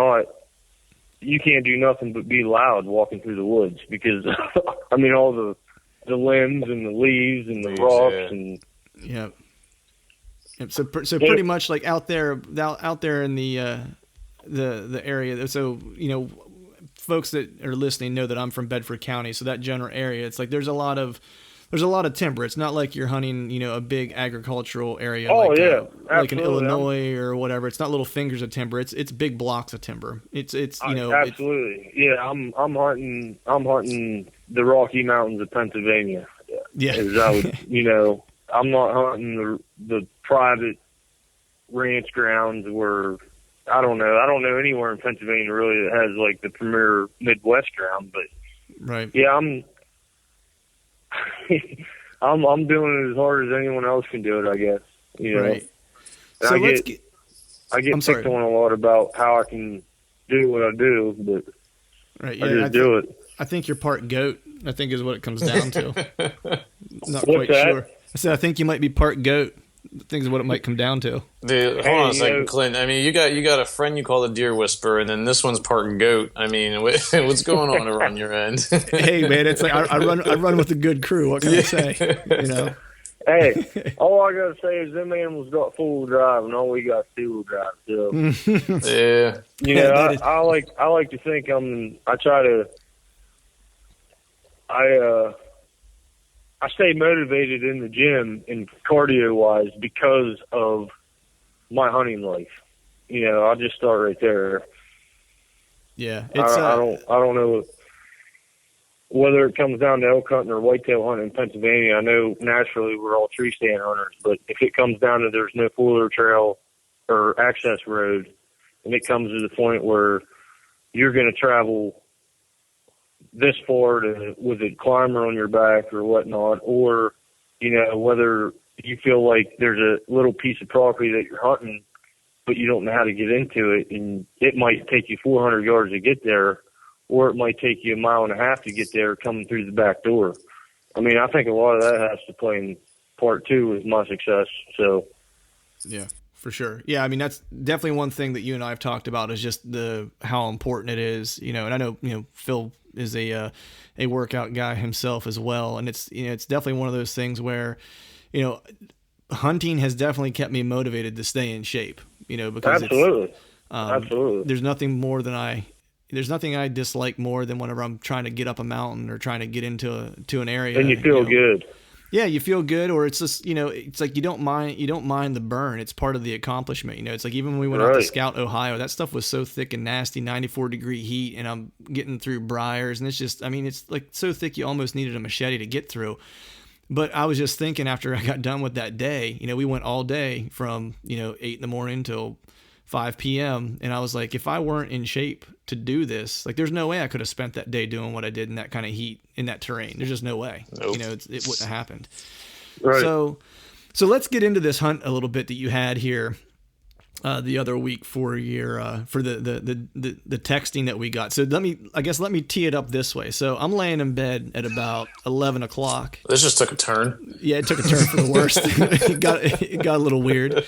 do nothing but be loud walking through the woods, because I mean, all the limbs and the leaves and the rocks and Yep. So pretty much out there in the area. So folks that are listening know that I'm from Bedford County, so that general area, it's there's a lot of timber. It's not like you're hunting a big agricultural area. Oh like in Illinois or whatever. It's not little fingers of timber. It's big blocks of timber. It's absolutely. I'm hunting the Rocky Mountains of Pennsylvania. Yeah. As I would, I'm not hunting the private ranch grounds where I don't know anywhere in Pennsylvania really that has the premier Midwest ground, but right. Yeah, I'm doing it as hard as anyone else can do it, I guess. Right. So I get picked on a lot about how I can do what I do, but right, yeah, I just do it. I think you're part goat, I think is what it comes down to. Not What's quite that? sure. I said I think you might be part goat. I think is what it might come down to. Dude, hold on a second, Clint. I mean, you got a friend you call the deer whisperer, and then this one's part goat. I mean, what's going on around your end? Hey, man, it's like I run with a good crew. What can I say? You know. Hey, all I gotta say is them animals got four-wheel drive, and all we got two-wheel drive. So, yeah, you know, I like to think I stay motivated in the gym and cardio wise because of my hunting life. You know, I'll just start right there. Yeah, I don't know whether it comes down to elk hunting or whitetail hunting in Pennsylvania. I know naturally we're all tree stand hunters, but if it comes down to there's no four-wheeler trail or access road, and it comes to the point where you're going to travel this far with a climber on your back or whatnot, or, you know, whether you feel like there's a little piece of property that you're hunting, but you don't know how to get into it, and it might take you 400 yards to get there, or it might take you a mile and a half to get there coming through the back door. I mean, I think a lot of that has to play in part two with my success. So, yeah, for sure. Yeah, I mean, that's definitely one thing that you and I have talked about is just how important it is, you know, and I know, you know, Phil is a workout guy himself as well. And it's, you know, it's definitely one of those things where, you know, hunting has definitely kept me motivated to stay in shape, you know, because absolutely. There's nothing I dislike more than whenever I'm trying to get up a mountain or trying to get into an area. And you feel good. Yeah, you feel good, or it's just, you know, it's like you don't mind the burn. It's part of the accomplishment. You know, it's like even when we went out to Scout Ohio, that stuff was so thick and nasty, 94-degree heat, and I'm getting through briars, and it's just, I mean, it's like so thick you almost needed a machete to get through. But I was just thinking after I got done with that day, you know, we went all day from, you know, 8 in the morning till 5 p.m. And I was like, if I weren't in shape to do this, like, there's no way I could have spent that day doing what I did in that kind of heat in that terrain. There's just no way. Nope. You know, it wouldn't have happened. Right. So let's get into this hunt a little bit that you had here the other week for your for the texting that we got. So let me tee it up this way. So I'm laying in bed at about 11 o'clock. This just took a turn. Yeah, it took a turn for the worst. it got a little weird.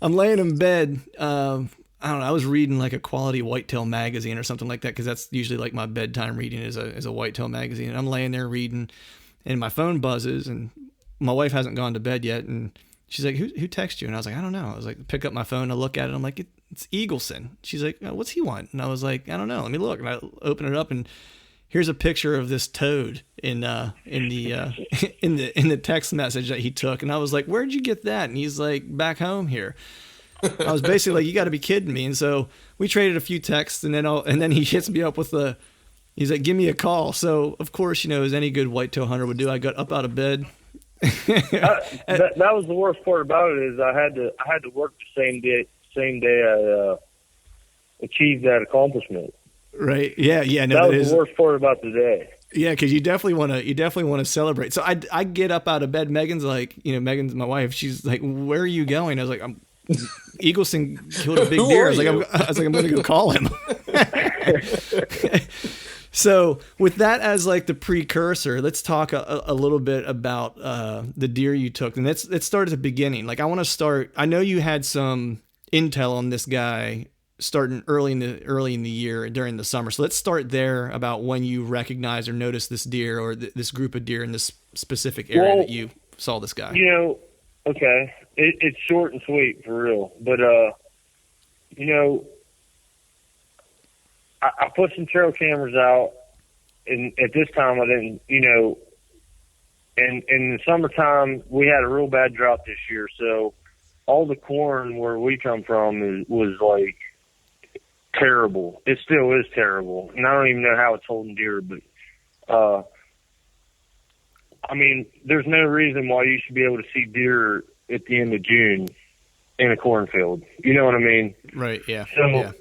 I'm laying in bed. I don't know. I was reading like a quality whitetail magazine or something like that, because that's usually like my bedtime reading is a whitetail magazine. And I'm laying there reading, and my phone buzzes, and my wife hasn't gone to bed yet, and she's like, "Who texted you?" And I was like, "I don't know." I was like, pick up my phone, I look at it, I'm like, "It's Eagleson." She's like, "Oh, what's he want?" And I was like, "I don't know. Let me look." And I open it up, and here's a picture of this toad in the text message that he took, and I was like, "Where'd you get that?" And he's like, "Back home here." I was basically like, "You got to be kidding me!" And so we traded a few texts, and then he hits me up with he's like, "Give me a call." So of course, you know, as any good whitetail hunter would do, I got up out of bed. that was the worst part about it is I had to work the same day I achieved that accomplishment. Right. Yeah. No, that was the worst part about the day. Yeah, because you definitely want to celebrate. So I get up out of bed. Megan's my wife. She's like, "Where are you going?" I was like, "I'm Eagleson killed a big deer." I was like, I'm going to go call him. So with that as like the precursor, let's talk a little bit about the deer you took, and let's start at the beginning. Like, I know you had some intel on this guy starting early in the year during the summer. So let's start there about when you recognized or noticed this deer or this group of deer in this specific area that you saw this guy. You know, okay, it's short and sweet for real, but you know, I put some trail cameras out, and at this time I didn't, you know, and in the summertime we had a real bad drought this year, so all the corn where we come from was like terrible. It still is terrible, and I don't even know how it's holding deer, but I mean, there's no reason why you should be able to see deer at the end of June in a cornfield. You know what I mean? Right, yeah. So yeah.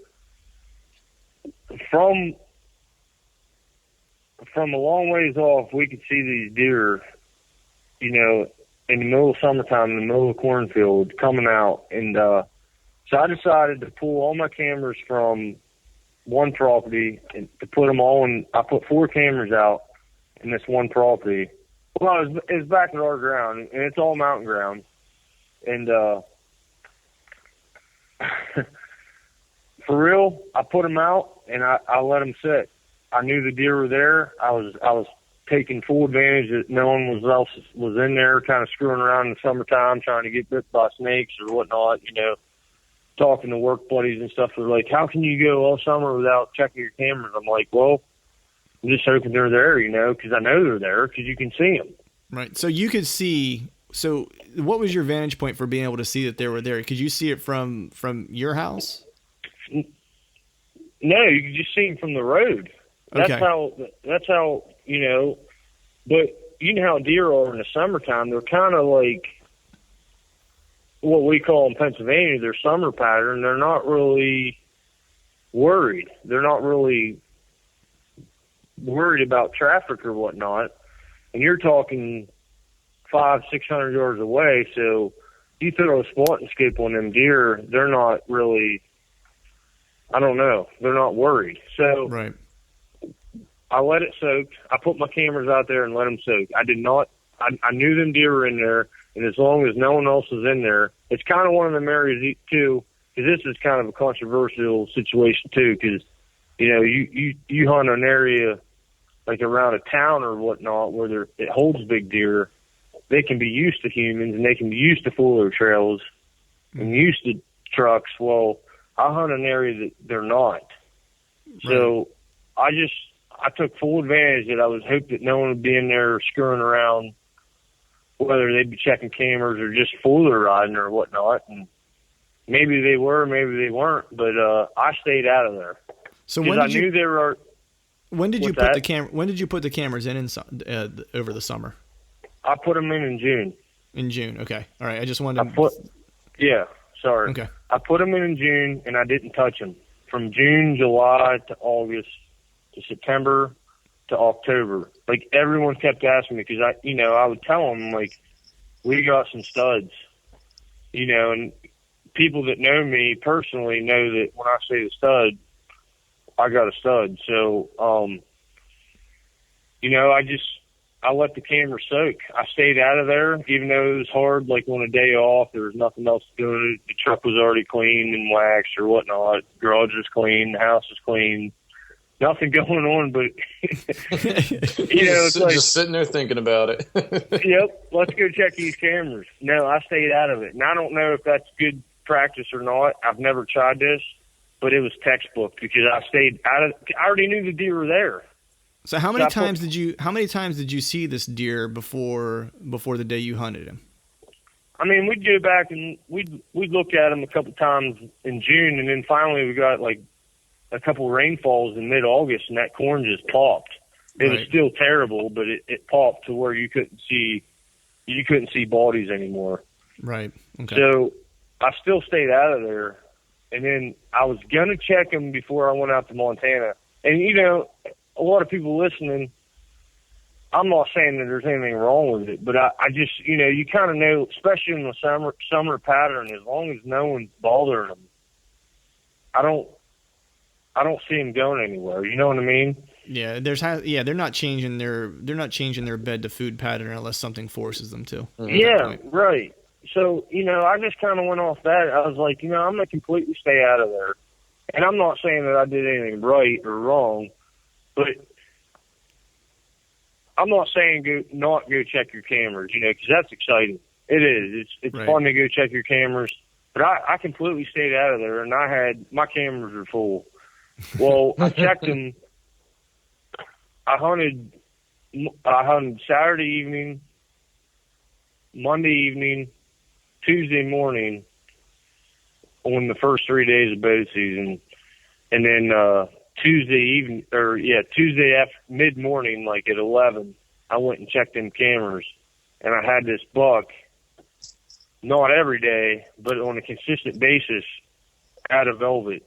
From a long ways off, we could see these deer, you know, in the middle of summertime, in the middle of the cornfield, coming out. And so I decided to pull all my cameras from one property and to put them all in. I put 4 cameras out in this one property. Well, it's back in our ground, and it's all mountain ground. And for real, I put them out, and I let them sit. I knew the deer were there. I was taking full advantage that no one else was in there, kind of screwing around in the summertime, trying to get bit by snakes or whatnot, talking to work buddies and stuff. They're like, how can you go all summer without checking your cameras? I'm like, well, I'm just hoping they're there, because I know they're there because you can see them. Right. So you could see. So what was your vantage point for being able to see that they were there? Could you see it from your house? No, you could just see them from the road. That's Okay. how, but you know how deer are in the summertime. They're kind of like what we call in Pennsylvania, their summer pattern. They're not really worried. They're not really worried about traffic or whatnot. And you're talking 500-600 yards away. So you throw a spotting scope on them deer, they're not really, I don't know, they're not worried. So Right. I let it soak. I put my cameras out there and let them soak. I did not, I knew them deer were in there, and as long as no one else was in there, it's kind of one of them areas too, because this is kind of a controversial situation too, because, you hunt an area like around a town or whatnot where it holds big deer. They can be used to humans, and they can be used to fuller trails and used to trucks. Well, I hunt an area that they're not. Right. So I took full advantage that I was hoping that no one would be in there screwing around, whether they'd be checking cameras or just fuller riding or whatnot. And maybe they were, maybe they weren't, but I stayed out of there. So when did you put the cameras in over the summer? I put them in June. In June, okay. All right, I just wanted to... Sorry. Okay. I put them in June, and I didn't touch them. From June, July to August to September to October. Like, everyone kept asking me because I would tell them, like, we got some studs. And people that know me personally know that when I say the stud, I got a stud. So, I let the camera soak. I stayed out of there, even though it was hard. Like on a day off, there was nothing else doing it. The truck was already cleaned and waxed or whatnot. Garage was clean. The house was clean. Nothing going on, but it's like, just sitting there thinking about it. Yep, let's go check these cameras. No, I stayed out of it, and I don't know if that's good practice or not. I've never tried this, but it was textbook because I stayed out of. I already knew the deer were there. So how many times did you see this deer before the day you hunted him? I mean, we'd go back and we'd look at him a couple times in June, and then finally we got like a couple rainfalls in mid-August, and that corn just popped. It was still terrible, but it popped to where you couldn't see bodies anymore. Right. Okay. So I still stayed out of there, and then I was gonna check them before I went out to Montana. And a lot of people listening, I'm not saying that there's anything wrong with it, but I just, you kind of know, especially in the summer pattern, as long as no one's bothering them, I don't see them going anywhere. You know what I mean? Yeah, they're not changing their bed to food pattern unless something forces them to. Yeah, right. So, I just kind of went off that. I was like, I'm going to completely stay out of there. And I'm not saying that I did anything right or wrong, but I'm not saying go check your cameras, because that's exciting. It is. It's right. Fun to go check your cameras. But I completely stayed out of there, and my cameras were full. Well, I checked them. I hunted Saturday evening, Monday evening, Tuesday morning on the first 3 days of bow season, and then Tuesday after mid-morning, like at 11, I went and checked them cameras, and I had this buck, not every day, but on a consistent basis, out of velvet,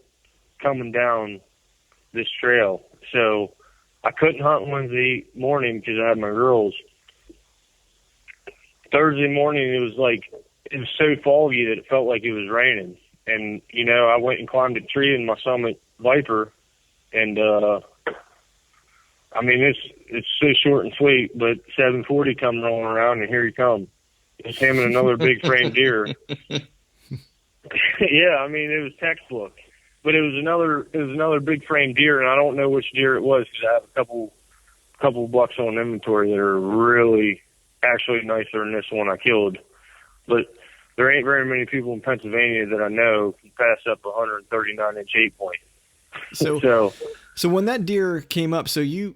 coming down this trail. So I couldn't hunt Wednesday morning because I had my girls. Thursday morning, it was so foggy that it felt like it was raining. And, I went and climbed a tree in my Summit Viper. And, it's so short and sweet, but 740 come rolling around, and here he comes. It's him and another big frame deer. Yeah, it was textbook. But it was another big frame deer, and I don't know which deer it was because I have a couple bucks on inventory that are really actually nicer than this one I killed. But there ain't very many people in Pennsylvania that I know can pass up a 139-inch 8-point. So when that deer came up, so you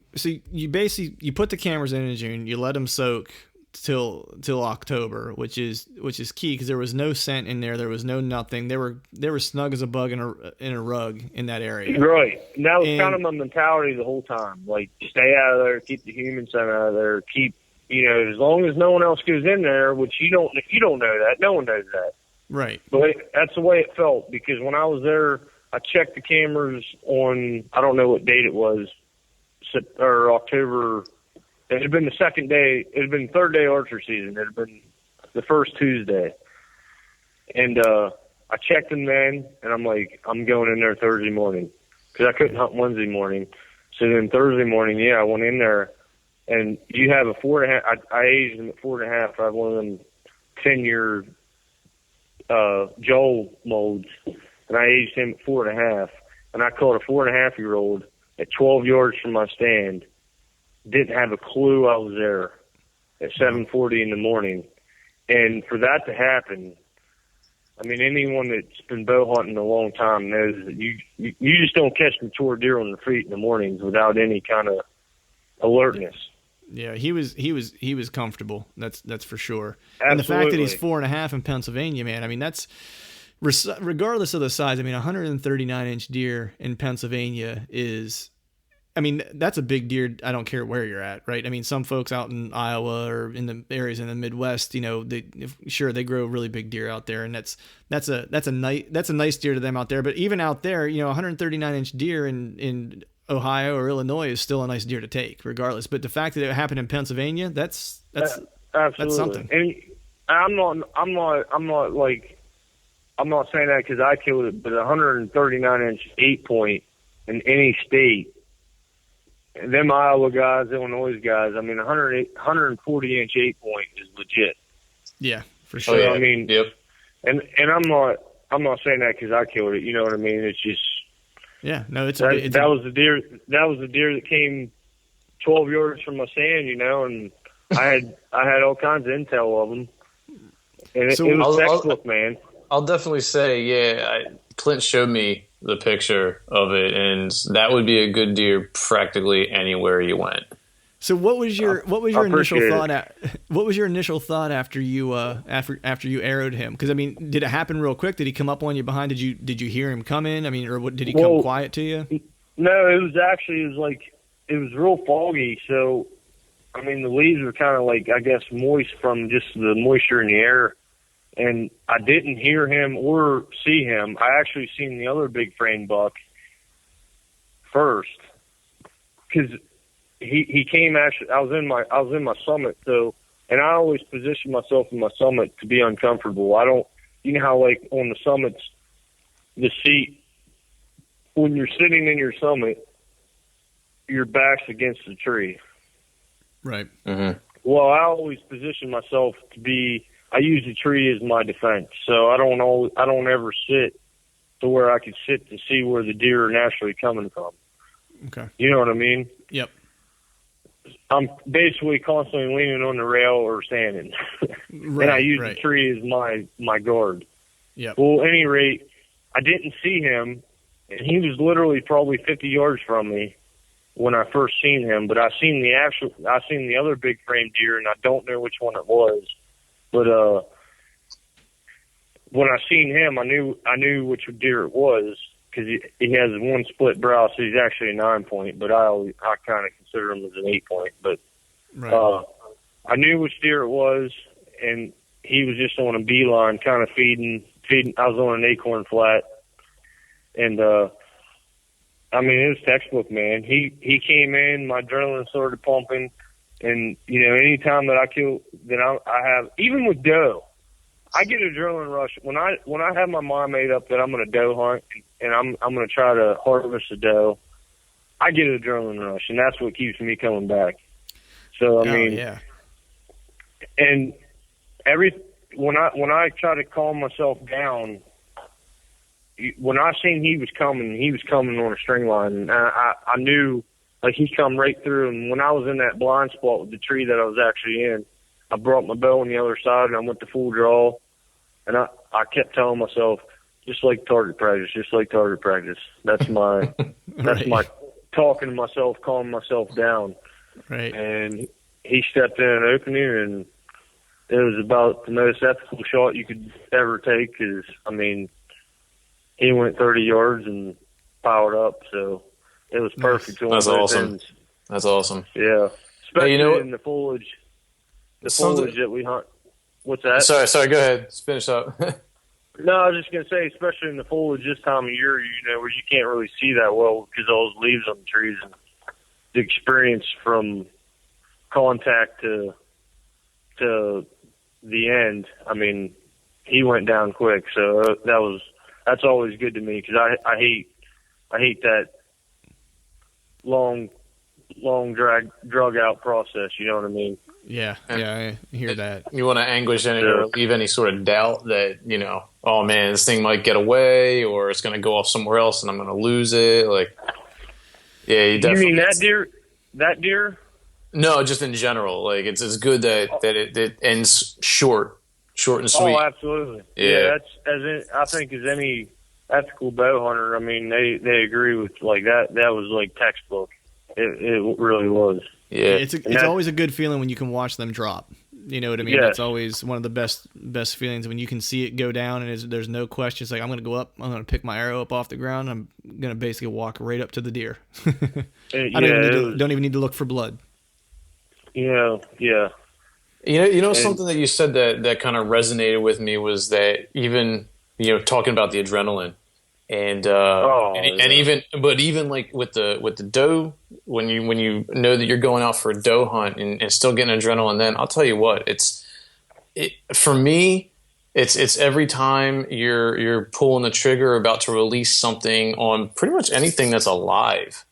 basically you put the cameras in June, you let them soak till October, which is key because there was no scent in there, there was no nothing. They were snug as a bug in a rug in that area. Right. And that was kind of my mentality the whole time. Like, stay out of there, keep the human scent out of there, keep as long as no one else goes in there, which you don't know that, no one knows that. Right. But that's the way it felt because when I was there, I checked the cameras on, I don't know what date it was, or October. It had been the second day. It had been the third day archery season. It had been the first Tuesday. And I checked them then, and I'm like, I'm going in there Thursday morning because I couldn't hunt Wednesday morning. So then Thursday morning, I went in there, and you have a 4.5. I aged them at 4.5. I have one of them 10-year Joel molds. And I aged him at 4.5, and I caught a 4.5-year-old at 12 yards from my stand. Didn't have a clue I was there at 7:40 in the morning, and for that to happen, anyone that's been bow hunting a long time knows that you just don't catch mature deer on the feet in the mornings without any kind of alertness. Yeah, he was comfortable. That's for sure. Absolutely. And the fact that he's 4.5 in Pennsylvania, man. That's. Regardless of the size, 139-inch deer in Pennsylvania is, that's a big deer. I don't care where you're at, right? Some folks out in Iowa or in the areas in the Midwest, they grow really big deer out there, and that's a nice deer to them out there. But even out there, 139-inch deer in Ohio or Illinois is still a nice deer to take, regardless. But the fact that it happened in Pennsylvania, that's absolutely. That's something. And I'm not saying that because I killed it, but a 139-inch 8-point in any state, them Iowa guys, Illinois guys, 140-inch 8-point is legit. Yeah, for sure. So, yep. And I'm not saying that because I killed it. You know what I mean? It's just that was the deer. That was the deer that came 12 yards from my stand. And I had all kinds of intel of them, and it was textbook, man. I'll definitely say, Clint showed me the picture of it, and that would be a good deer practically anywhere you went. So what was your initial thought? What was your initial thought after you after you arrowed him? Because did it happen real quick? Did he come up on you behind? Did you hear him come in? Or what, did he come quiet to you? No, it was real foggy. So the leaves were kind of moist from just the moisture in the air. And I didn't hear him or see him. I actually seen the other big frame buck first because he came. Actually, I was in my Summit. So, and I always position myself in my Summit to be uncomfortable. I don't. You know how on the Summits, the seat when you're sitting in your Summit, your back's against the tree. Right. Mm-hmm. Well, I always position myself to be. I use the tree as my defense, so I don't ever sit to where I could sit to see where the deer are naturally coming from. Okay. You know what I mean? Yep. I'm basically constantly leaning on the rail or standing, and I use the tree as my guard. Yep. Well, at any rate, I didn't see him, and he was literally probably 50 yards from me when I first seen him. But I seen the other big frame deer, and I don't know which one it was. But when I seen him, I knew which deer it was because he has one split brow, so he's actually a 9-point. But I kind of consider him as an 8-point. But I knew which deer it was, and he was just on a beeline, kind of feeding. I was on an acorn flat, and it was textbook, man. He came in, my adrenaline started pumping. And, anytime that I that I have, even with doe, I get adrenaline rush when I have my mind made up that I'm going to doe hunt and I'm going to try to harvest a doe. I get an adrenaline rush, and that's what keeps me coming back. So I mean, yeah. And when I try to calm myself down, when I seen he was coming on a string line, and I knew like he come right through. And when I was in that blind spot with the tree that I was actually in, I brought my bow on the other side and I went to full draw, and I kept telling myself, just like target practice, just like target practice. That's my that's my talking to myself, calming myself down. Right. And he stepped in an opening, and it was about the most ethical shot you could ever take. Because I mean, he went 30 yards and powered up, so it was perfect. That's awesome. Ends. That's awesome. Yeah, especially you know in the foliage. The foliage that we hunt. What's that? Sorry. Go ahead. Let's finish up. No, I was just gonna say, especially in the foliage this time of year, where you can't really see that well because all those leaves on the trees, and the experience from contact to the end. I mean, he went down quick, so that's always good to me because I hate that long drug out process. You know what I mean? Yeah, I hear that. You want to anguish any or leave any sort of doubt that, oh man, this thing might get away or it's going to go off somewhere else and I'm going to lose it. Like, yeah, you definitely. You mean that deer? That deer? No, just in general. Like, it's good that it ends short and sweet. Oh, absolutely. Yeah, I think as any ethical bow hunter, I mean, they agree with like that. That was like textbook. It really was. Yeah, it's always a good feeling when you can watch them drop. You know what I mean? Yes. It's always one of the best feelings when you can see it go down and there's no question. It's like, I'm going to go up, I'm going to pick my arrow up off the ground, I'm going to basically walk right up to the deer. I don't even need to look for blood. Yeah. Something that you said that kind of resonated with me was that even talking about the adrenaline. And even like with the doe, when you know that you're going out for a doe hunt and still getting adrenaline, then I'll tell you what, for me, it's every time you're pulling the trigger about to release something on pretty much anything that's alive.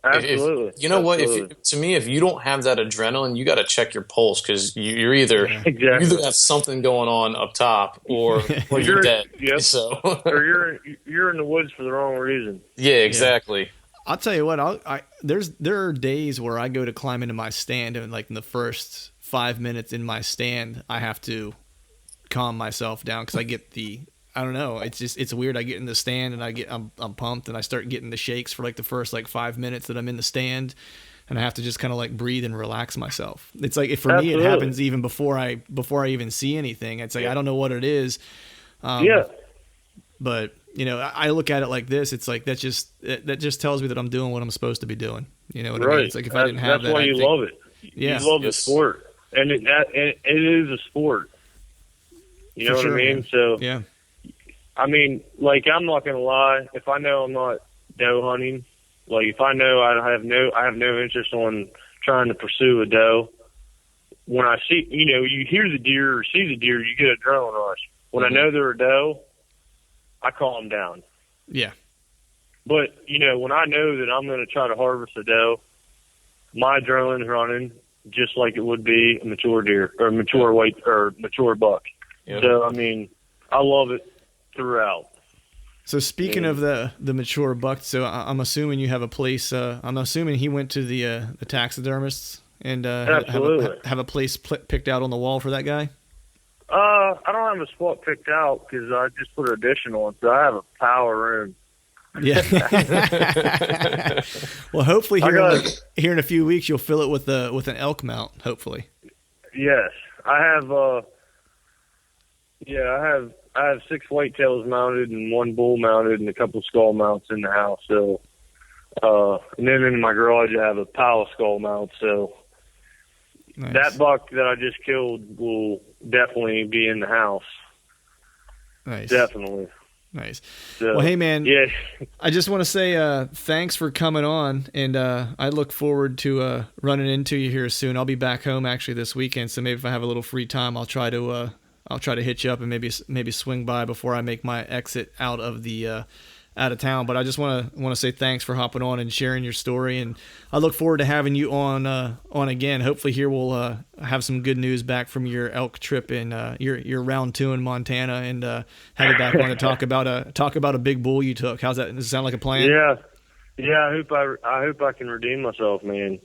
Absolutely. If you don't have that adrenaline, you got to check your pulse because you're either you either have something going on up top or you're dead. Yep. So or you're in the woods for the wrong reason. Yeah, exactly. Yeah. I'll tell you what. There are days where I go to climb into my stand and like in the first 5 minutes in my stand, I have to calm myself down because I get I don't know. It's weird. I get in the stand and I'm pumped and I start getting the shakes for like the first like 5 minutes that I'm in the stand, and I have to just kind of like breathe and relax myself. It's like for me it happens even before I even see anything. It's like I don't know what it is. But I look at it like this. It's like that just tells me that I'm doing what I'm supposed to be doing. You know what I mean? It's like if I didn't have that, that's why you love it. Yeah, you love the sport, and it is a sport. You know what I mean? Man. So yeah. I mean, like, I'm not gonna lie. If I know I'm not doe hunting, like if I know I have no interest on trying to pursue a doe, when I see, you hear the deer or see the deer, you get an adrenaline rush. When I know they're a doe, I calm down. Yeah. But when I know that I'm going to try to harvest a doe, my adrenaline's running just like it would be a mature deer or a mature white or mature buck. Yep. So I mean, I love it throughout. So speaking of the mature buck, so I'm assuming you have a place. I'm assuming he went to the taxidermists and have a place picked out on the wall for that guy. I don't have a spot picked out because I just put an addition on, so I have a power room. Yeah. Well, hopefully here in a few weeks you'll fill it with an elk mount. Hopefully. Yes, I have. I have 6 whitetails mounted and 1 bull mounted and a couple skull mounts in the house. So, and then in my garage I have a pile of skull mounts. So nice. That buck that I just killed will definitely be in the house. Nice. Definitely. Nice. So, well, hey, man, yeah. I just want to say thanks for coming on, and I look forward to running into you here soon. I'll be back home actually this weekend, so maybe if I have a little free time, I'll try to hit you up and maybe swing by before I make my exit out of the out of town. But I just want to say thanks for hopping on and sharing your story, and I look forward to having you on again. Hopefully here we'll have some good news back from your elk trip in your round 2 in Montana, and have you back on to talk about a big bull you took. How's that? Does it sound like a plan? Yeah. I hope I can redeem myself, man.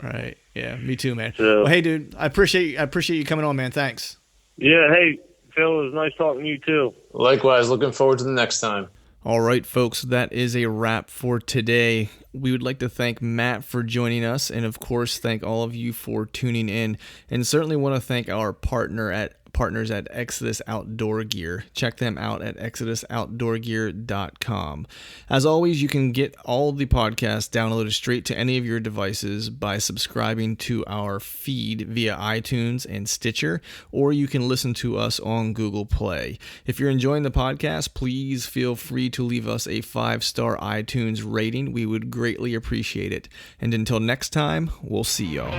All right. Yeah, me too, man. So, well, hey, dude, I appreciate you coming on, man. Thanks. Yeah. Hey, Phil, it was nice talking to you too. Likewise. Looking forward to the next time. All right, folks, that is a wrap for today. We would like to thank Matt for joining us, and of course, thank all of you for tuning in, and certainly want to thank our partners at Exodus Outdoor Gear. Check them out at exodusoutdoorgear.com. As always, you can get all the podcasts downloaded straight to any of your devices by subscribing to our feed via iTunes and Stitcher, or you can listen to us on Google Play. If you're enjoying the podcast, please feel free to leave us a 5-star iTunes rating. We would greatly appreciate it. And until next time, we'll see y'all.